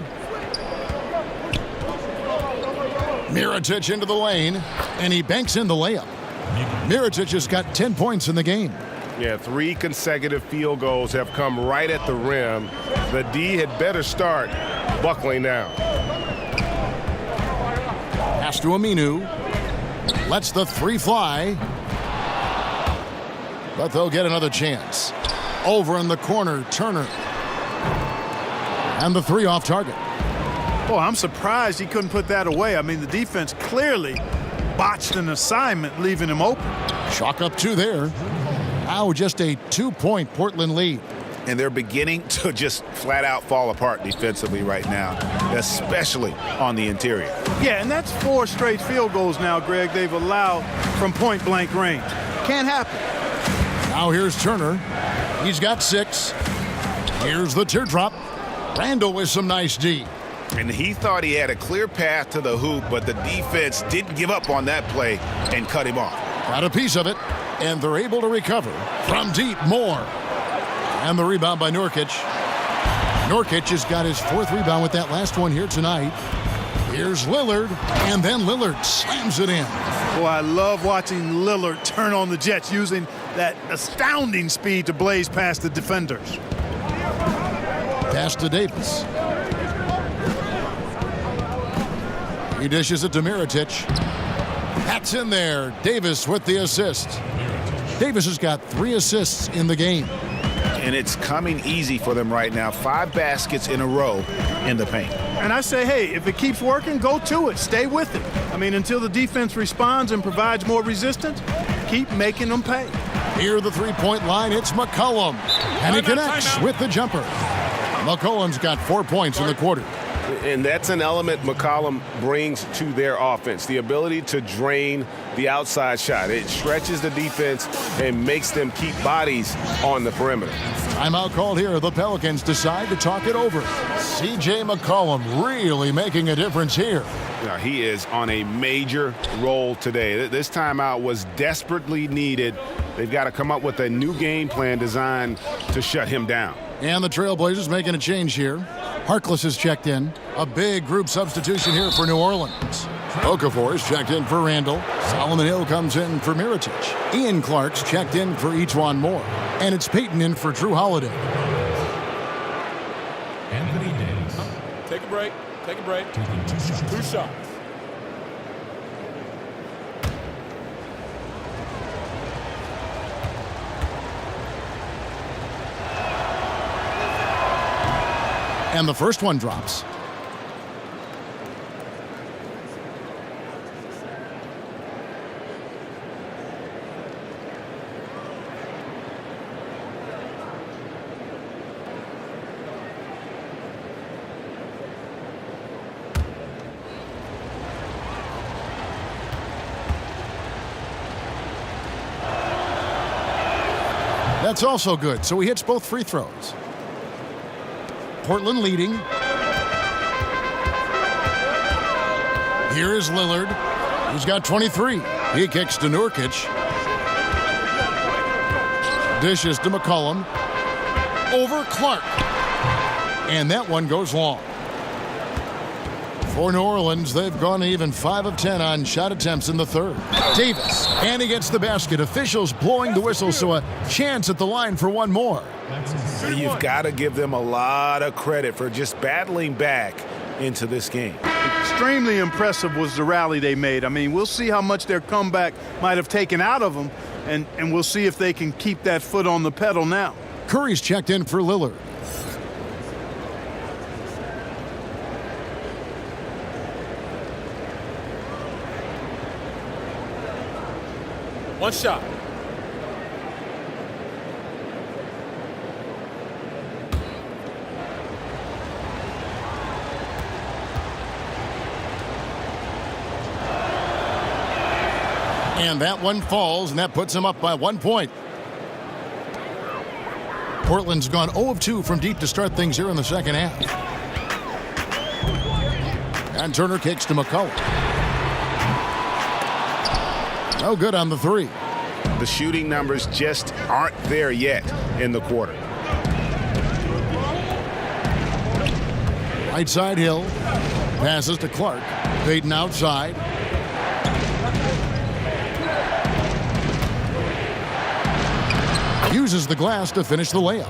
Mirotic into the lane, and he banks in the layup. Mirotic has got 10 points in the game. Yeah, 3 consecutive field goals have come right at the rim. The D had better start buckling down. Pass to Aminu. Lets the 3 fly. But they'll get another chance. Over in the corner, Turner. And the 3 off target. Boy, I'm surprised he couldn't put that away. I mean, the defense clearly botched an assignment, leaving him open. Chalk up 2 there. Now just a 2-point Portland lead. And they're beginning to just flat out fall apart defensively right now, especially on the interior. Yeah, and that's 4 straight field goals now, Greg, they've allowed from point-blank range. Can't happen. Now here's Turner. He's got 6. Here's the teardrop. Randall with some nice D. And he thought he had a clear path to the hoop, but the defense didn't give up on that play and cut him off. Got a piece of it, and they're able to recover. From deep, Moore. And the rebound by Nurkic. Nurkic has got his 4th rebound with that last one here tonight. Here's Lillard, and then Lillard slams it in. Boy, I love watching Lillard turn on the Jets, using that astounding speed to blaze past the defenders. Pass to Davis. He dishes it to Mirotic. That's in there. Davis with the assist. Davis has got 3 assists in the game. And it's coming easy for them right now. 5 baskets in a row in the paint. And I say, hey, if it keeps working, go to it. Stay with it. I mean, until the defense responds and provides more resistance, keep making them pay. Near the 3-point line, it's McCollum. And he connects with the jumper. McCollum's got 4 points in the quarter. And that's an element McCollum brings to their offense, the ability to drain the outside shot. It stretches the defense and makes them keep bodies on the perimeter. Timeout called here. The Pelicans decide to talk it over. C.J. McCollum really making a difference here. Now, he is on a major role today. This timeout was desperately needed. They've got to come up with a new game plan designed to shut him down. And the Trailblazers making a change here. Harkless has checked in. A big group substitution here for New Orleans. Okafor's checked in for Randall. Solomon Hill comes in for Mirotic. Ian Clark's checked in for Ejuan Moore. And it's Peyton in for Drew Holiday. Anthony Davis. Take a break. Take a break. 2 shots. And the first one drops. That's also good, so he hits both free throws. Portland leading. Here is Lillard. He's got 23. He kicks to Nurkic. Dishes to McCollum. Over Clark. And that one goes long. For New Orleans, they've gone even 5 of 10 on shot attempts in the third. Davis, and he gets the basket. Officials blowing the whistle, so a chance at the line for one more. You've got to give them a lot of credit for just battling back into this game. Extremely impressive was the rally they made. I mean, we'll see how much their comeback might have taken out of them, and we'll see if they can keep that foot on the pedal now. Curry's checked in for Lillard. One shot. And that one falls, and that puts him up by 1 point. Portland's gone 0 of 2 from deep to start things here in the second half. And Turner kicks to McCollum. No good on the three. The shooting numbers just aren't there yet in the quarter. Right side Hill. Passes to Clark. Payton outside. Uses the glass to finish the layup.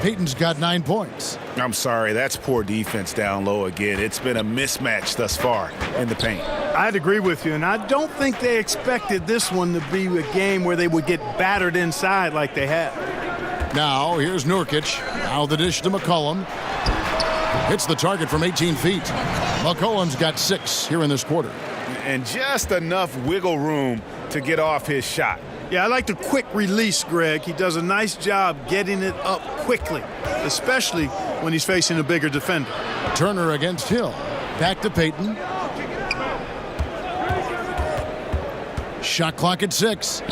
Payton's got 9 points. I'm sorry, that's poor defense down low again. It's been a mismatch thus far in the paint. I'd agree with you, and I don't think they expected this one to be a game where they would get battered inside like they have. Now, here's Nurkic. Now the dish to McCollum. Hits the target from 18 feet. McCollum's got 6 here in this quarter. And just enough wiggle room to get off his shot. Yeah, I like the quick release, Greg. He does a nice job getting it up quickly, especially when he's facing a bigger defender. Turner against Hill. Back to Payton. Shot clock at 6.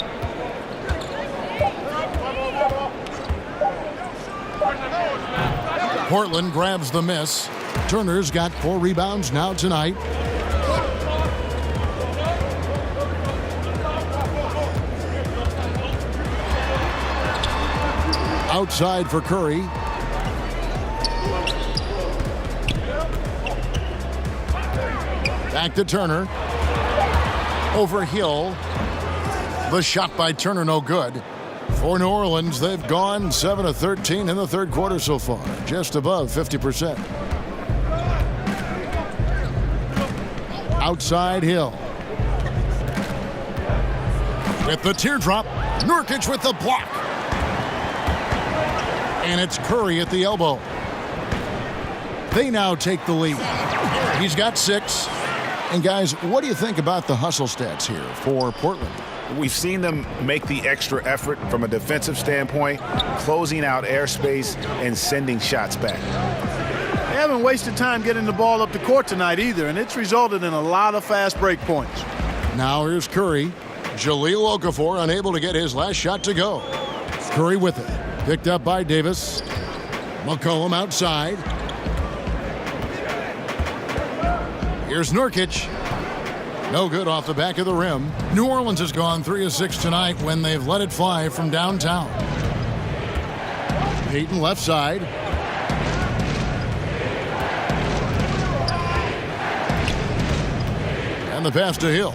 Portland grabs the miss. Turner's got 4 rebounds now tonight. Outside for Curry. Back to Turner. Over Hill. The shot by Turner no good. For New Orleans, they've gone 7 of 13 in the third quarter so far. Just above 50%. Outside Hill. With the teardrop. Nurkic with the block. And it's Curry at the elbow. They now take the lead. He's got 6. And guys, what do you think about the hustle stats here for Portland? We've seen them make the extra effort from a defensive standpoint, closing out airspace and sending shots back. They haven't wasted time getting the ball up the court tonight either, and it's resulted in a lot of fast break points. Now here's Curry. Jahlil Okafor unable to get his last shot to go. Curry with it. Picked up by Davis. McCollum outside. Here's Nurkic. No good off the back of the rim. New Orleans has gone 3 of 6 tonight when they've let it fly from downtown. Payton left side. And the pass to Hill.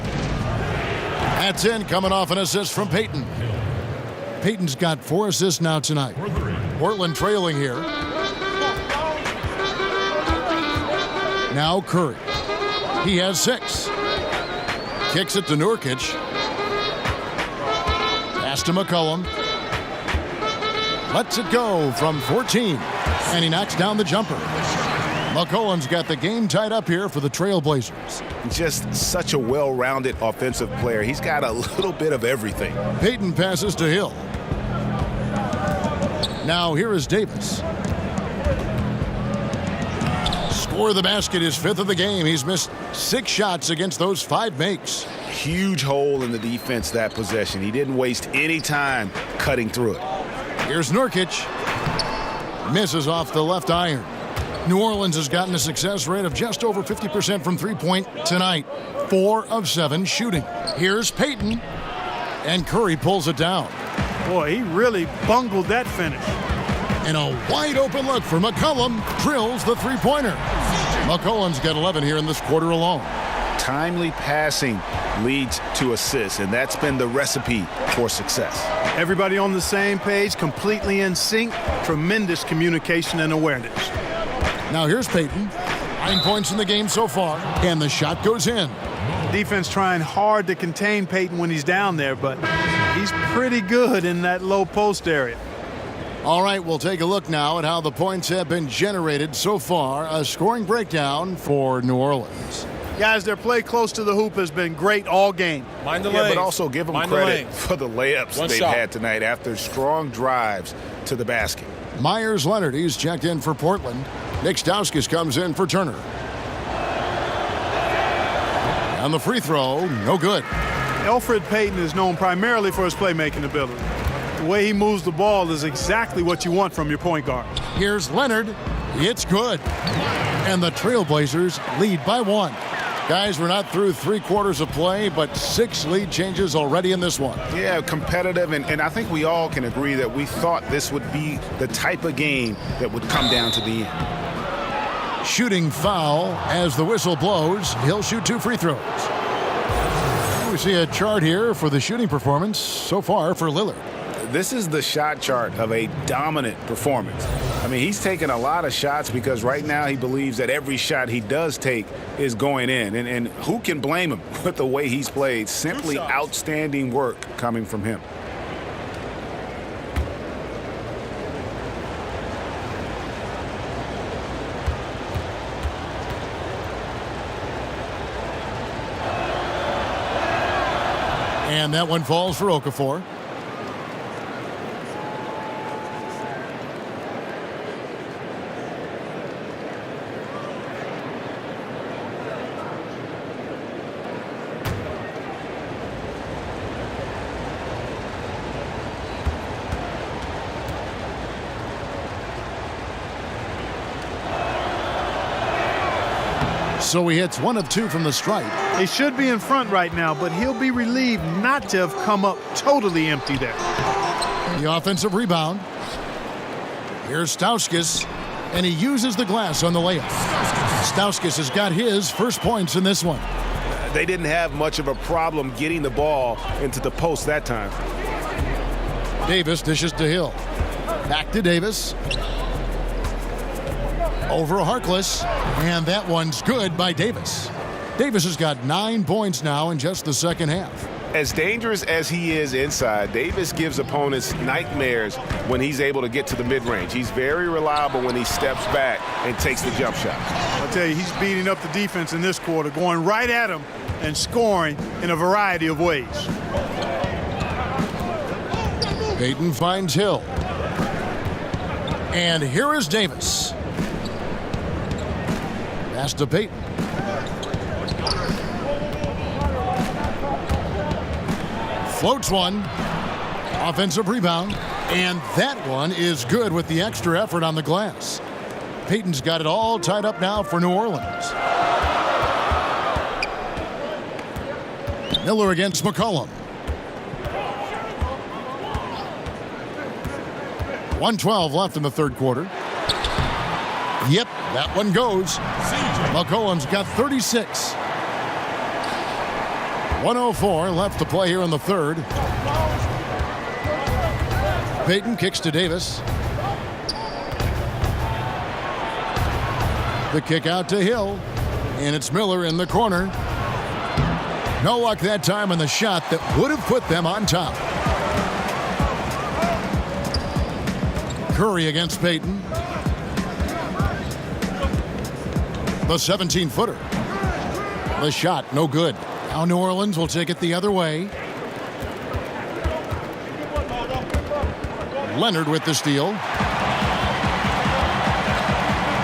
That's in, coming off an assist from Payton. Payton's got 4 assists now tonight. Portland trailing here. Now Curry. He has 6. Kicks it to Nurkic. Pass to McCollum. Lets it go from 14. And he knocks down the jumper. McCollum's got the game tied up here for the Trailblazers. Just such a well-rounded offensive player. He's got a little bit of everything. Payton passes to Hill. Now here is Davis. Score the basket, his 5th of the game. He's missed 6 shots against those 5 makes. Huge hole in the defense that possession. He didn't waste any time cutting through it. Here's Nurkic. Misses off the left iron. New Orleans has gotten a success rate of just over 50% from three-point tonight. 4 of 7 shooting. Here's Payton. And Curry pulls it down. Boy, he really bungled that finish. And a wide open look for McCollum. Drills the three-pointer. McCollum's got 11 here in this quarter alone. Timely passing leads to assists, and that's been the recipe for success. Everybody on the same page, completely in sync, tremendous communication and awareness. Now here's Payton. 9 points in the game so far, and the shot goes in. Defense trying hard to contain Payton when he's down there, but he's pretty good in that low post area. All right, we'll take a look now at how the points have been generated so far. A scoring breakdown for New Orleans. Guys, their play close to the hoop has been great all game. Mind the lane. But also give them credit for the layups they've had tonight after strong drives to the basket. Myers Leonard, he's checked in for Portland. Nick Stauskas comes in for Turner. And the free throw, no good. Elfrid Payton is known primarily for his playmaking ability. The way he moves the ball is exactly what you want from your point guard. Here's Leonard. It's good. And the Trailblazers lead by 1. Guys, we're not through 3 quarters of play, but 6 lead changes already in this one. Yeah, competitive, and I think we all can agree that we thought this would be the type of game that would come down to the end. Shooting foul as the whistle blows. He'll shoot 2 free throws. We see a chart here for the shooting performance so far for Lillard. This is the shot chart of a dominant performance. I mean, he's taking a lot of shots because right now he believes that every shot he does take is going in. And who can blame him with the way he's played? Simply outstanding work coming from him. And that one falls for Okafor. So he hits 1 of 2 from the stripe. They should be in front right now, but he'll be relieved not to have come up totally empty there. The offensive rebound. Here's Stauskas, and he uses the glass on the layup. Stauskas has got his first points in this one. They didn't have much of a problem getting the ball into the post that time. Davis dishes to Hill. Back to Davis. Over Harkless, and that one's good by Davis. Davis has got 9 points now in just the second half. As dangerous as he is inside, Davis gives opponents nightmares when he's able to get to the mid-range. He's very reliable when he steps back and takes the jump shot. I'll tell you, he's beating up the defense in this quarter, going right at him and scoring in a variety of ways. Payton finds Hill. And here is Davis. Pass to Payton. Floats one. Offensive rebound. And that one is good with the extra effort on the glass. Payton's got it all tied up now for New Orleans. Miller against McCollum. 1:12 left in the third quarter. Yep, that one goes. McCollum's got 36. 1:04 left to play here in the third. Payton kicks to Davis. The kick out to Hill. And it's Miller in the corner. No luck that time on the shot that would have put them on top. Curry against Payton. The 17-footer. The shot, no good. Now New Orleans will take it the other way. Leonard with the steal.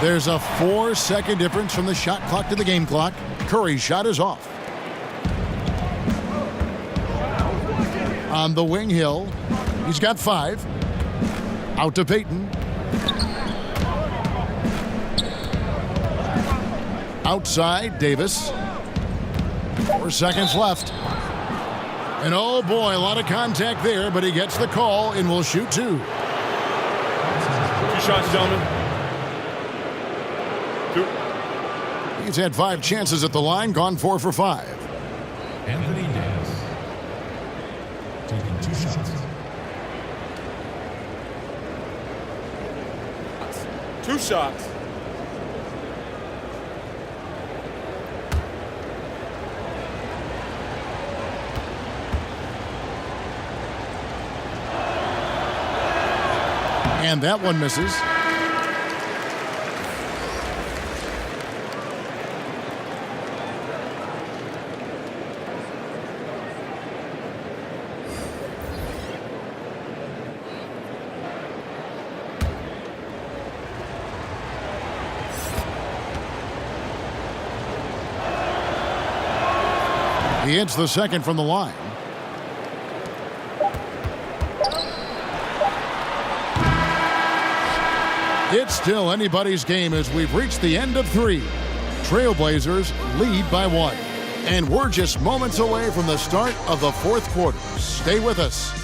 There's a 4-second difference from the shot clock to the game clock. Curry's shot is off. On the wing, Hill. He's got 5. Out to Payton. Outside, Davis. 4 seconds left. And oh boy, a lot of contact there, but he gets the call and will shoot 2. 2 shots, gentlemen. 2. He's had 5 chances at the line, gone 4 for 5. Anthony Davis taking 2 shots. 2 shots. And that one misses. He hits the second from the line. It's still anybody's game as we've reached the end of 3. Trailblazers lead by 1. And we're just moments away from the start of the 4th quarter. Stay with us.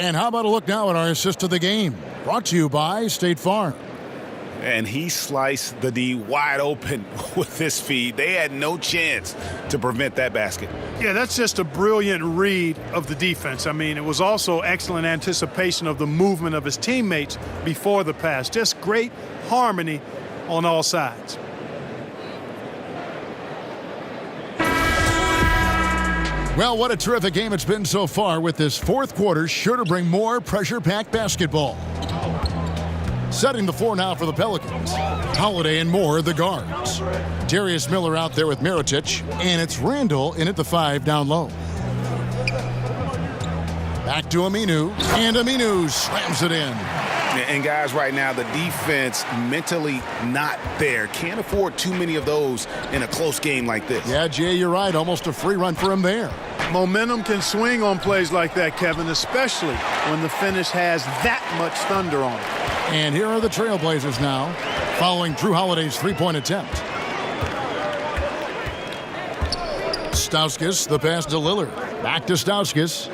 And how about a look now at our assist of the game? Brought to you by State Farm. And he sliced the D wide open with this feed. They had no chance to prevent that basket. Yeah, that's just a brilliant read of the defense. I mean, it was also excellent anticipation of the movement of his teammates before the pass. Just great harmony on all sides. Well, what a terrific game it's been so far, with this 4th quarter sure to bring more pressure-packed basketball. Setting the floor now for the Pelicans. Holiday and Moore, the guards. Darius Miller out there with Mirotic, and it's Randall in at the 5 down low. Back to Aminu, and Aminu slams it in. And guys, right now, the defense mentally not there. Can't afford too many of those in a close game like this. Yeah, Jay, you're right. Almost a free run for him there. Momentum can swing on plays like that, Kevin, especially when the finish has that much thunder on it. And here are the Trailblazers now, following Drew Holiday's 3-point attempt. Stauskas, the pass to Lillard. Back to Stauskas.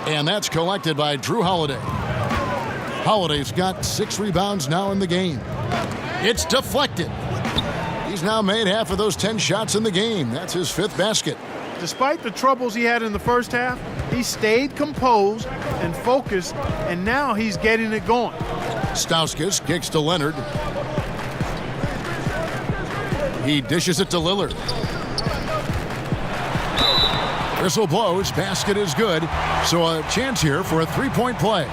And that's collected by Drew Holiday. Holiday's got 6 rebounds now in the game. It's deflected. He's now made half of those 10 shots in the game. That's his 5th basket. Despite the troubles he had in the first half, he stayed composed and focused, and now he's getting it going. Stauskas kicks to Leonard. He dishes it to Lillard. Whistle blows, basket is good, so a chance here for a 3-point play.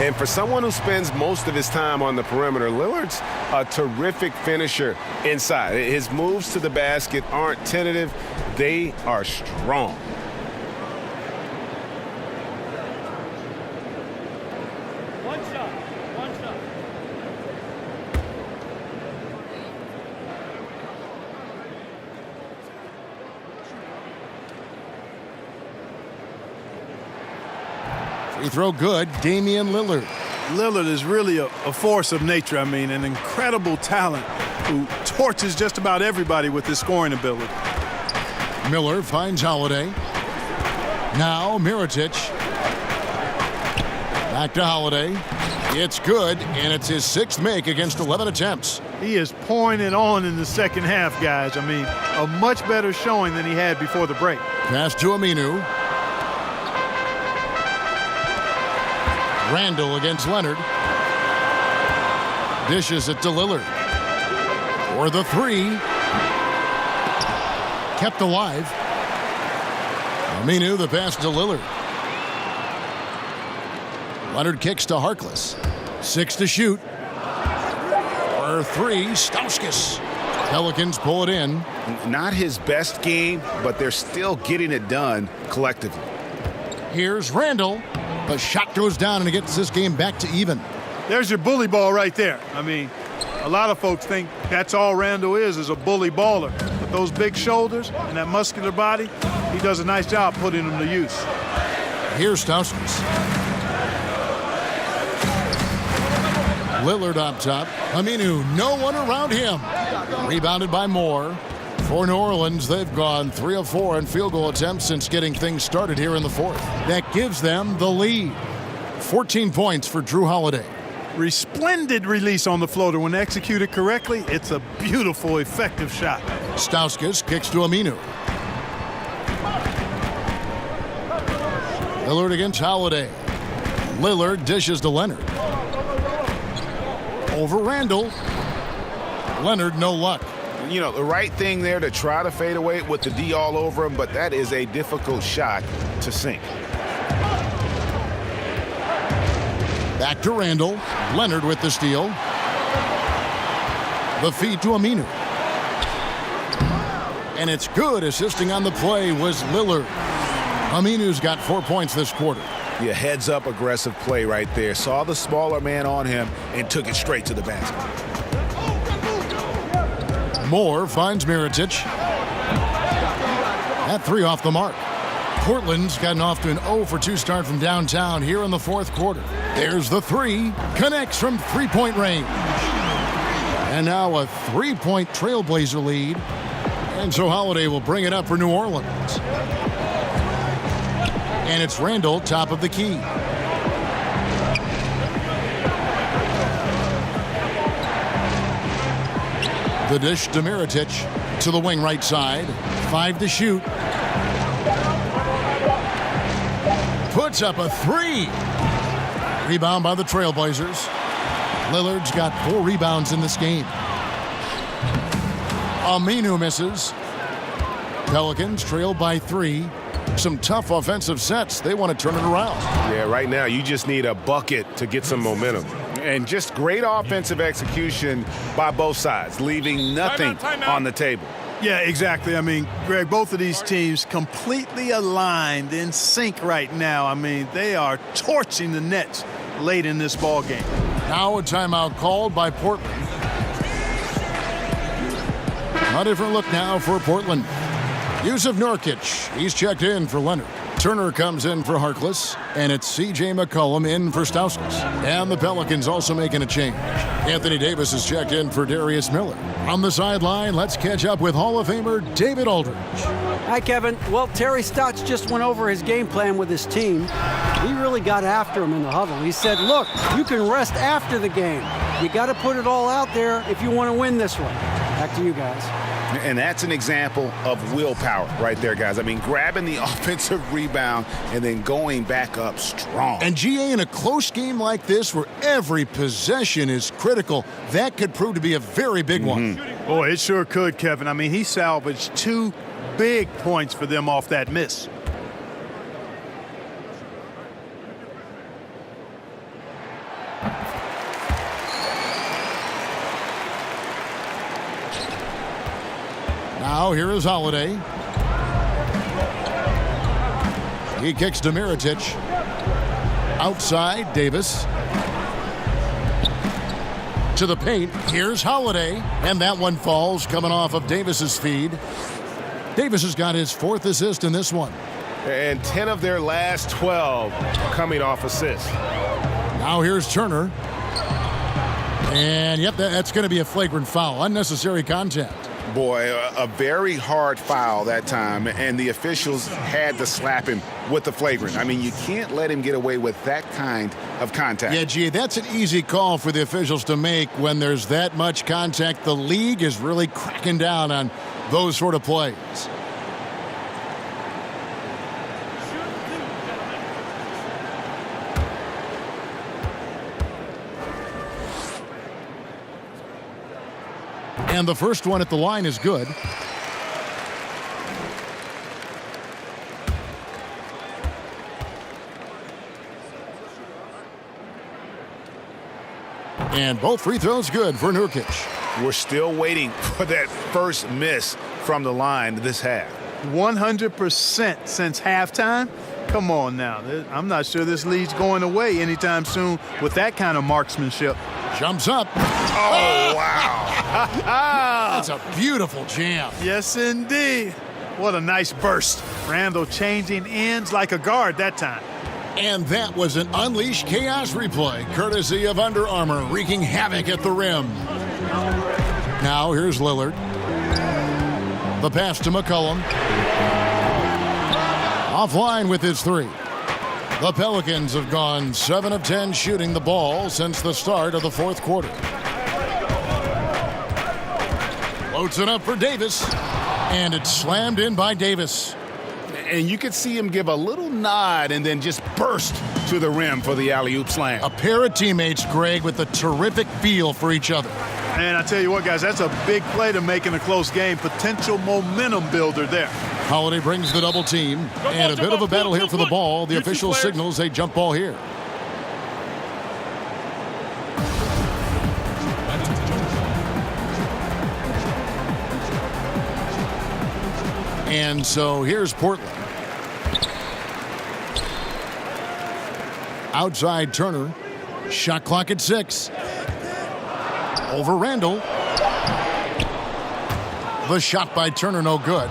And for someone who spends most of his time on the perimeter, Lillard's a terrific finisher inside. His moves to the basket aren't tentative, they are strong. One shot. Free throw good, Damian Lillard. Lillard is really a force of nature. I mean, an incredible talent who torches just about everybody with his scoring ability. Miller finds Holiday. Now Mirotic. Back to Holiday. It's good, and it's his 6th make against 11 attempts. He is pouring it on in the second half, guys. I mean, a much better showing than he had before the break. Pass to Aminu. Randall against Leonard. Dishes it to Lillard. For the 3. Kept alive. Aminu, the pass to Lillard. Leonard kicks to Harkless. 6 to shoot. For 3, Stauskas. Pelicans pull it in. Not his best game, but they're still getting it done collectively. Here's Randall. The shot goes down, and it gets this game back to even. There's your bully ball right there. I mean, a lot of folks think that's all Randall is a bully baller. But those big shoulders and that muscular body, he does a nice job putting them to use. Here's Stauskas. Lillard up top. Aminu, no one around him. Rebounded by Moore. For New Orleans, they've gone 3 of 4 in field goal attempts since getting things started here in the fourth. That gives them the lead. 14 points for Drew Holiday. Resplendent release on the floater. When executed correctly, it's a beautiful, effective shot. Stauskas kicks to Aminu. Lillard against Holiday. Lillard dishes to Leonard. Over Randall. Leonard, no luck. You know, the right thing there to try to fade away with the D all over him, but that is a difficult shot to sink. Back to Randall. Leonard with the steal. The feed to Aminu. And it's good. Assisting on the play was Lillard. Aminu's got 4 points this quarter. Yeah, heads up aggressive play right there. Saw the smaller man on him and took it straight to the basket. Moore finds Mirotic. That 3 off the mark. Portland's gotten off to an 0 for 2 start from downtown here in the fourth quarter. There's the 3. Connects from 3-point range. And now a 3-point Trailblazer lead. And so Holiday will bring it up for New Orleans. And it's Randall, top of the key. The dish to Mirotic to the wing right side. 5 to shoot. Puts up a 3. Rebound by the Trailblazers. Lillard's got 4 rebounds in this game. Aminu misses. Pelicans trail by 3. Some tough offensive sets. They want to turn it around. Yeah, right now you just need a bucket to get some momentum. And just great offensive execution by both sides, leaving nothing on the table. Yeah, exactly. I mean, Greg, both of these teams completely aligned in sync right now. I mean, they are torching the Nets late in this ball game. Now a timeout called by Portland. A different look now for Portland. Yusuf Nurkic, he's checked in for Leonard. Turner comes in for Harkless, and it's C.J. McCollum in for Stauskas. And the Pelicans also making a change. Anthony Davis is checked in for Darius Miller. On the sideline, let's catch up with Hall of Famer David Aldridge. Hi, Kevin. Well, Terry Stotts just went over his game plan with his team. He really got after him in the huddle. He said, look, you can rest after the game. You got to put it all out there if you want to win this one. Back to you guys. And that's an example of willpower right there, guys. I mean, grabbing the offensive rebound and then going back up strong. And GA, in a close game like this where every possession is critical, that could prove to be a very big one. Boy, it sure could, Kevin. I mean, he salvaged 2 big points for them off that miss. Now here is Holiday. He kicks to Mirotic. Outside, Davis. To the paint. Here's Holiday. And that one falls coming off of Davis's feed. Davis has got his 4th assist in this one. And 10 of their last 12 coming off assists. Now here's Turner. And, yep, that's going to be a flagrant foul. Unnecessary contact. Boy, a very hard foul that time, and the officials had to slap him with the flagrant. I mean, you can't let him get away with that kind of contact. Yeah, gee, that's an easy call for the officials to make when there's that much contact. The league is really cracking down on those sort of plays. And the first one at the line is good. And both free throws good for Nurkic. We're still waiting for that first miss from the line this half. 100% since halftime. Come on now. I'm not sure this lead's going away anytime soon with that kind of marksmanship. Jumps up. Oh, wow. That's a beautiful jam. Yes, indeed. What a nice burst. Randall changing ends like a guard that time. And that was an Unleash Chaos replay, courtesy of Under Armour, wreaking havoc at the rim. Now here's Lillard. The pass to McCollum. Offline with his three. The Pelicans have gone 7 of 10 shooting the ball since the start of the fourth quarter. Floats it up for Davis, and it's slammed in by Davis. And you could see him give a little nod and then just burst to the rim for the alley-oop slam. A pair of teammates, Greg, with a terrific feel for each other. And I tell you what, guys, that's a big play to make in a close game. Potential momentum builder there. Holiday brings the double team, and a bit of a battle here for the ball. The official signals a jump ball here. And so here's Portland. Outside Turner. Shot clock at 6. Over Randall. The shot by Turner, no good.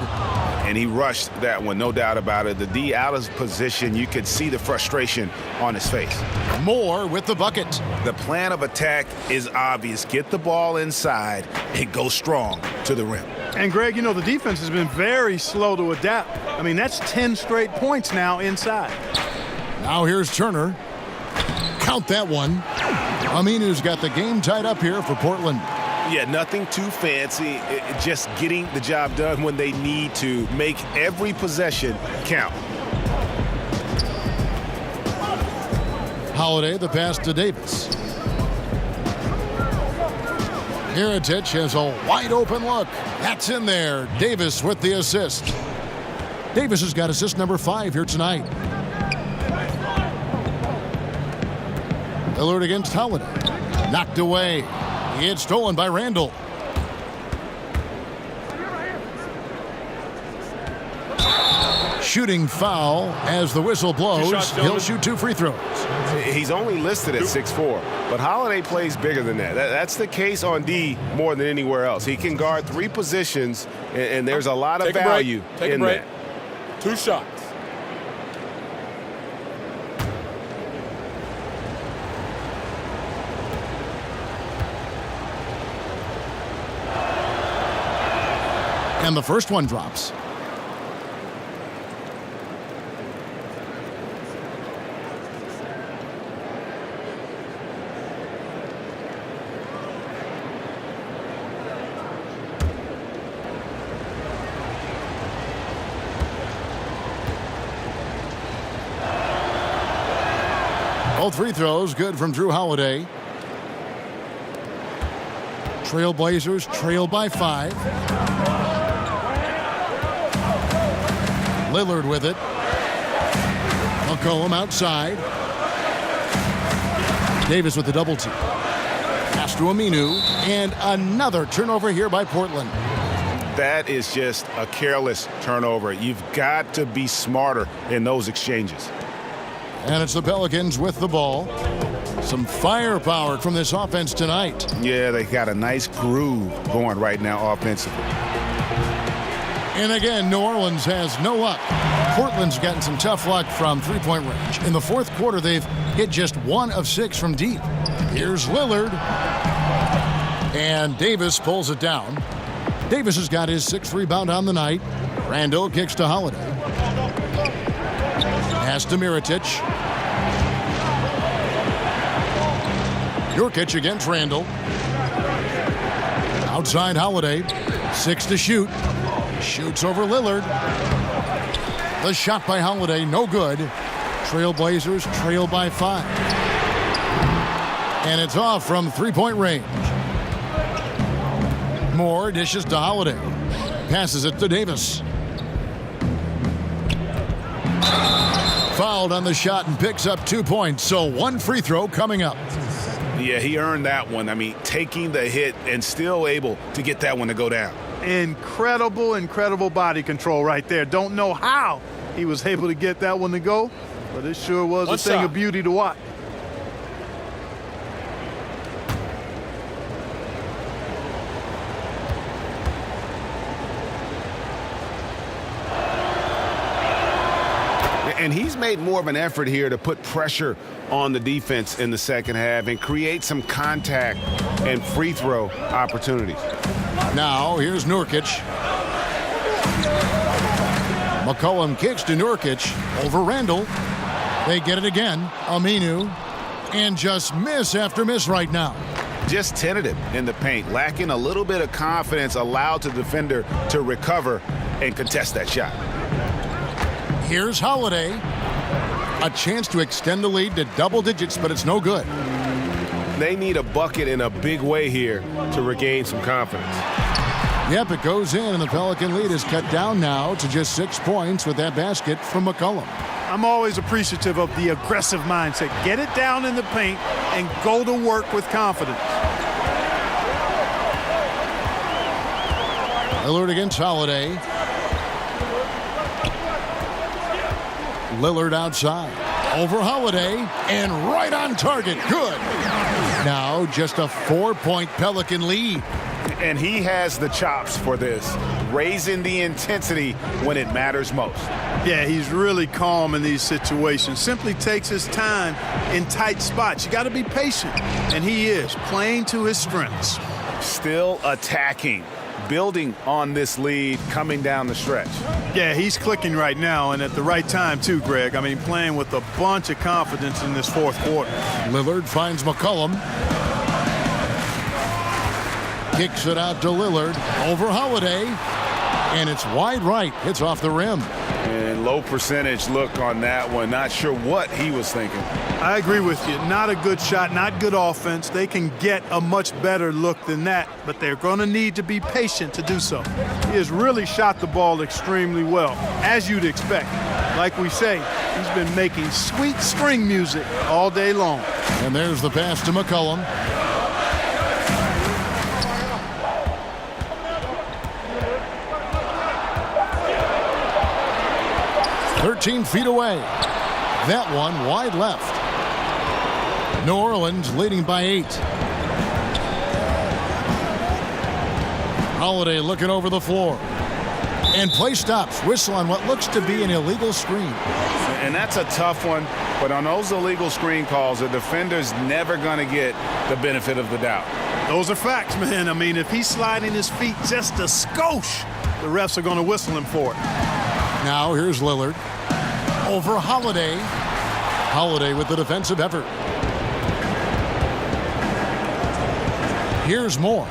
And he rushed that one, no doubt about it. The D out of position, you could see the frustration on his face. Moore with the bucket. The plan of attack is obvious. Get the ball inside and go strong to the rim. And, Greg, you know, the defense has been very slow to adapt. I mean, that's 10 straight points now inside. Now here's Turner. Count that one. Aminu's got the game tied up here for Portland. Yeah, nothing too fancy. Just getting the job done when they need to. Make every possession count. Holiday, the pass to Davis. Mirotic has a wide open look. That's in there. Davis with the assist. Davis has got assist number 5 here tonight. Lillard against Holiday. Knocked away. It's stolen by Randall. Shooting foul as the whistle blows. He'll shoot 2 free throws. He's only listed at 6'4", but Holiday plays bigger than that. That's the case on D more than anywhere else. He can guard 3 positions, and there's a lot of value in that. 2 shots. And the first one drops. All 3 throws good from Drew Holiday. Trailblazers trail by 5. Lillard with it. McCollum outside. Davis with the double team. Pass to Aminu. And another turnover here by Portland. That is just a careless turnover. You've got to be smarter in those exchanges. And it's the Pelicans with the ball. Some firepower from this offense tonight. Yeah, they got a nice groove going right now offensively. And again, New Orleans has no luck. Portland's gotten some tough luck from three-point range. In the fourth quarter, they've hit just 1 of 6 from deep. Here's Lillard. And Davis pulls it down. Davis has got his 6th rebound on the night. Randall kicks to Holiday. Pass to Mirotic. Nurkic against Randall. Outside Holiday. 6 to shoot. Shoots over Lillard. The shot by Holiday, no good. Trailblazers trail by 5. And it's off from three-point range. Moore dishes to Holiday. Passes it to Davis. Fouled on the shot and picks up 2 points. So 1 free throw coming up. Yeah, he earned that one. I mean, taking the hit and still able to get that one to go down. Incredible body control right there. Don't know how he was able to get that one to go, but it sure was a thing of beauty to watch. And he's made more of an effort here to put pressure on the defense in the second half and create some contact and free throw opportunities. Now, here's Nurkic. McCollum kicks to Nurkic over Randall. They get it again. Aminu. And just miss after miss right now. Just tentative in the paint, lacking a little bit of confidence, allowed the defender to recover and contest that shot. Here's Holiday. A chance to extend the lead to double digits, but it's no good. They need a bucket in a big way here to regain some confidence. Yep, it goes in, and the Pelican lead is cut down now to just 6 points with that basket from McCollum. I'm always appreciative of the aggressive mindset. Get it down in the paint and go to work with confidence. Lillard against Holiday. Lillard outside. Over Holiday, and right on target. Good. Now just a 4-point Pelican lead. And he has the chops for this, raising the intensity when it matters most. Yeah, he's really calm in these situations. Simply takes his time in tight spots. You got to be patient, and he is playing to his strengths. Still attacking, building on this lead coming down the stretch. Yeah, he's clicking right now, and at the right time too, Greg. I mean, playing with a bunch of confidence in this fourth quarter. Lillard finds McCollum. Kicks it out to Lillard over Holiday, and it's wide right. It's off the rim. And low percentage look on that one. Not sure what he was thinking. I agree with you. Not a good shot, not good offense. They can get a much better look than that, but they're going to need to be patient to do so. He has really shot the ball extremely well, as you'd expect. Like we say, he's been making sweet string music all day long. And there's the pass to McCollum. Feet away. That one wide left. New Orleans leading by 8. Holiday looking over the floor. And play stops. Whistle on what looks to be an illegal screen. And that's a tough one. But on those illegal screen calls, the defender's never going to get the benefit of the doubt. Those are facts, man. I mean, if he's sliding his feet just a skosh, the refs are going to whistle him for it. Now here's Lillard. Over Holiday. Holiday with the defensive effort. Here's Moore.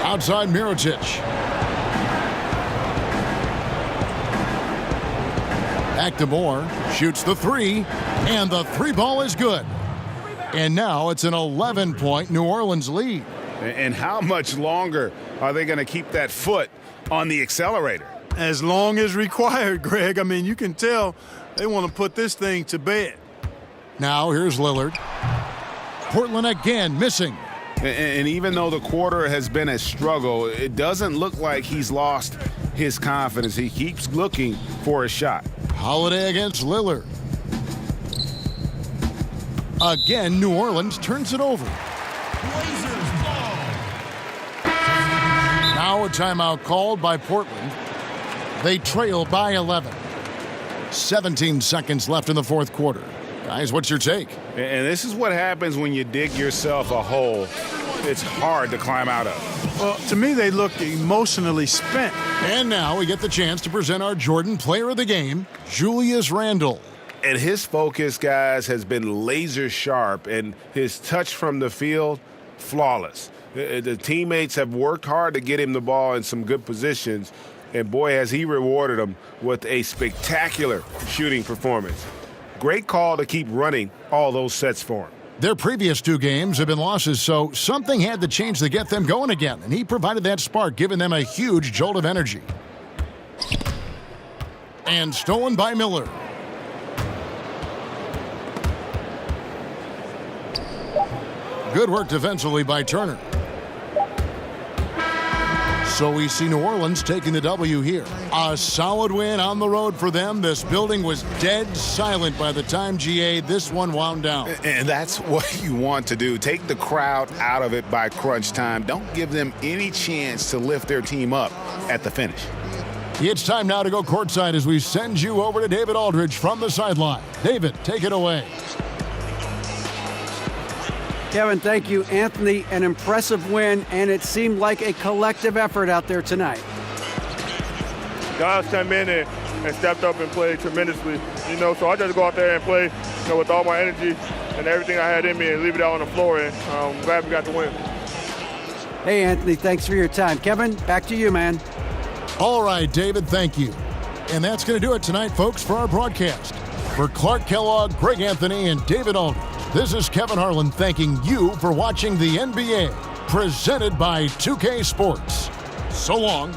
Outside Mirotic. Back to Moore. Shoots the three. And the three ball is good. And now it's an 11-point New Orleans lead. And how much longer are they going to keep that foot on the accelerator? As long as required, Greg. I mean, you can tell they want to put this thing to bed. Now here's Lillard. Portland again missing. And even though the quarter has been a struggle, it doesn't look like he's lost his confidence. He keeps looking for a shot. Holiday against Lillard. Again, New Orleans turns it over. Now a timeout called by Portland. They trail by 11. 17 seconds left in the fourth quarter. Guys, what's your take? And this is what happens when you dig yourself a hole it's hard to climb out of. Well, to me, they look emotionally spent. And now we get the chance to present our Jordan Player of the Game, Julius Randle. And his focus, guys, has been laser sharp, and his touch from the field, flawless. The teammates have worked hard to get him the ball in some good positions. And boy, has he rewarded them with a spectacular shooting performance. Great call to keep running all those sets for him. Their previous 2 games have been losses, so something had to change to get them going again. And he provided that spark, giving them a huge jolt of energy. And stolen by Miller. Good work defensively by Turner. So we see New Orleans taking the W here. A solid win on the road for them. This building was dead silent by the time, GA, this one wound down. And that's what you want to do. Take the crowd out of it by crunch time. Don't give them any chance to lift their team up at the finish. It's time now to go courtside as we send you over to David Aldridge from the sideline. David, take it away. Kevin, thank you. Anthony, an impressive win, and it seemed like a collective effort out there tonight. Guys came in and stepped up and played tremendously, so I just go out there and play, with all my energy and everything I had in me and leave it out on the floor, and I'm glad we got the win. Hey, Anthony, thanks for your time. Kevin, back to you, man. All right, David, thank you. And that's going to do it tonight, folks, for our broadcast. For Clark Kellogg, Greg Anthony, and David Aldridge, this is Kevin Harlan thanking you for watching the NBA, presented by 2K Sports. So long.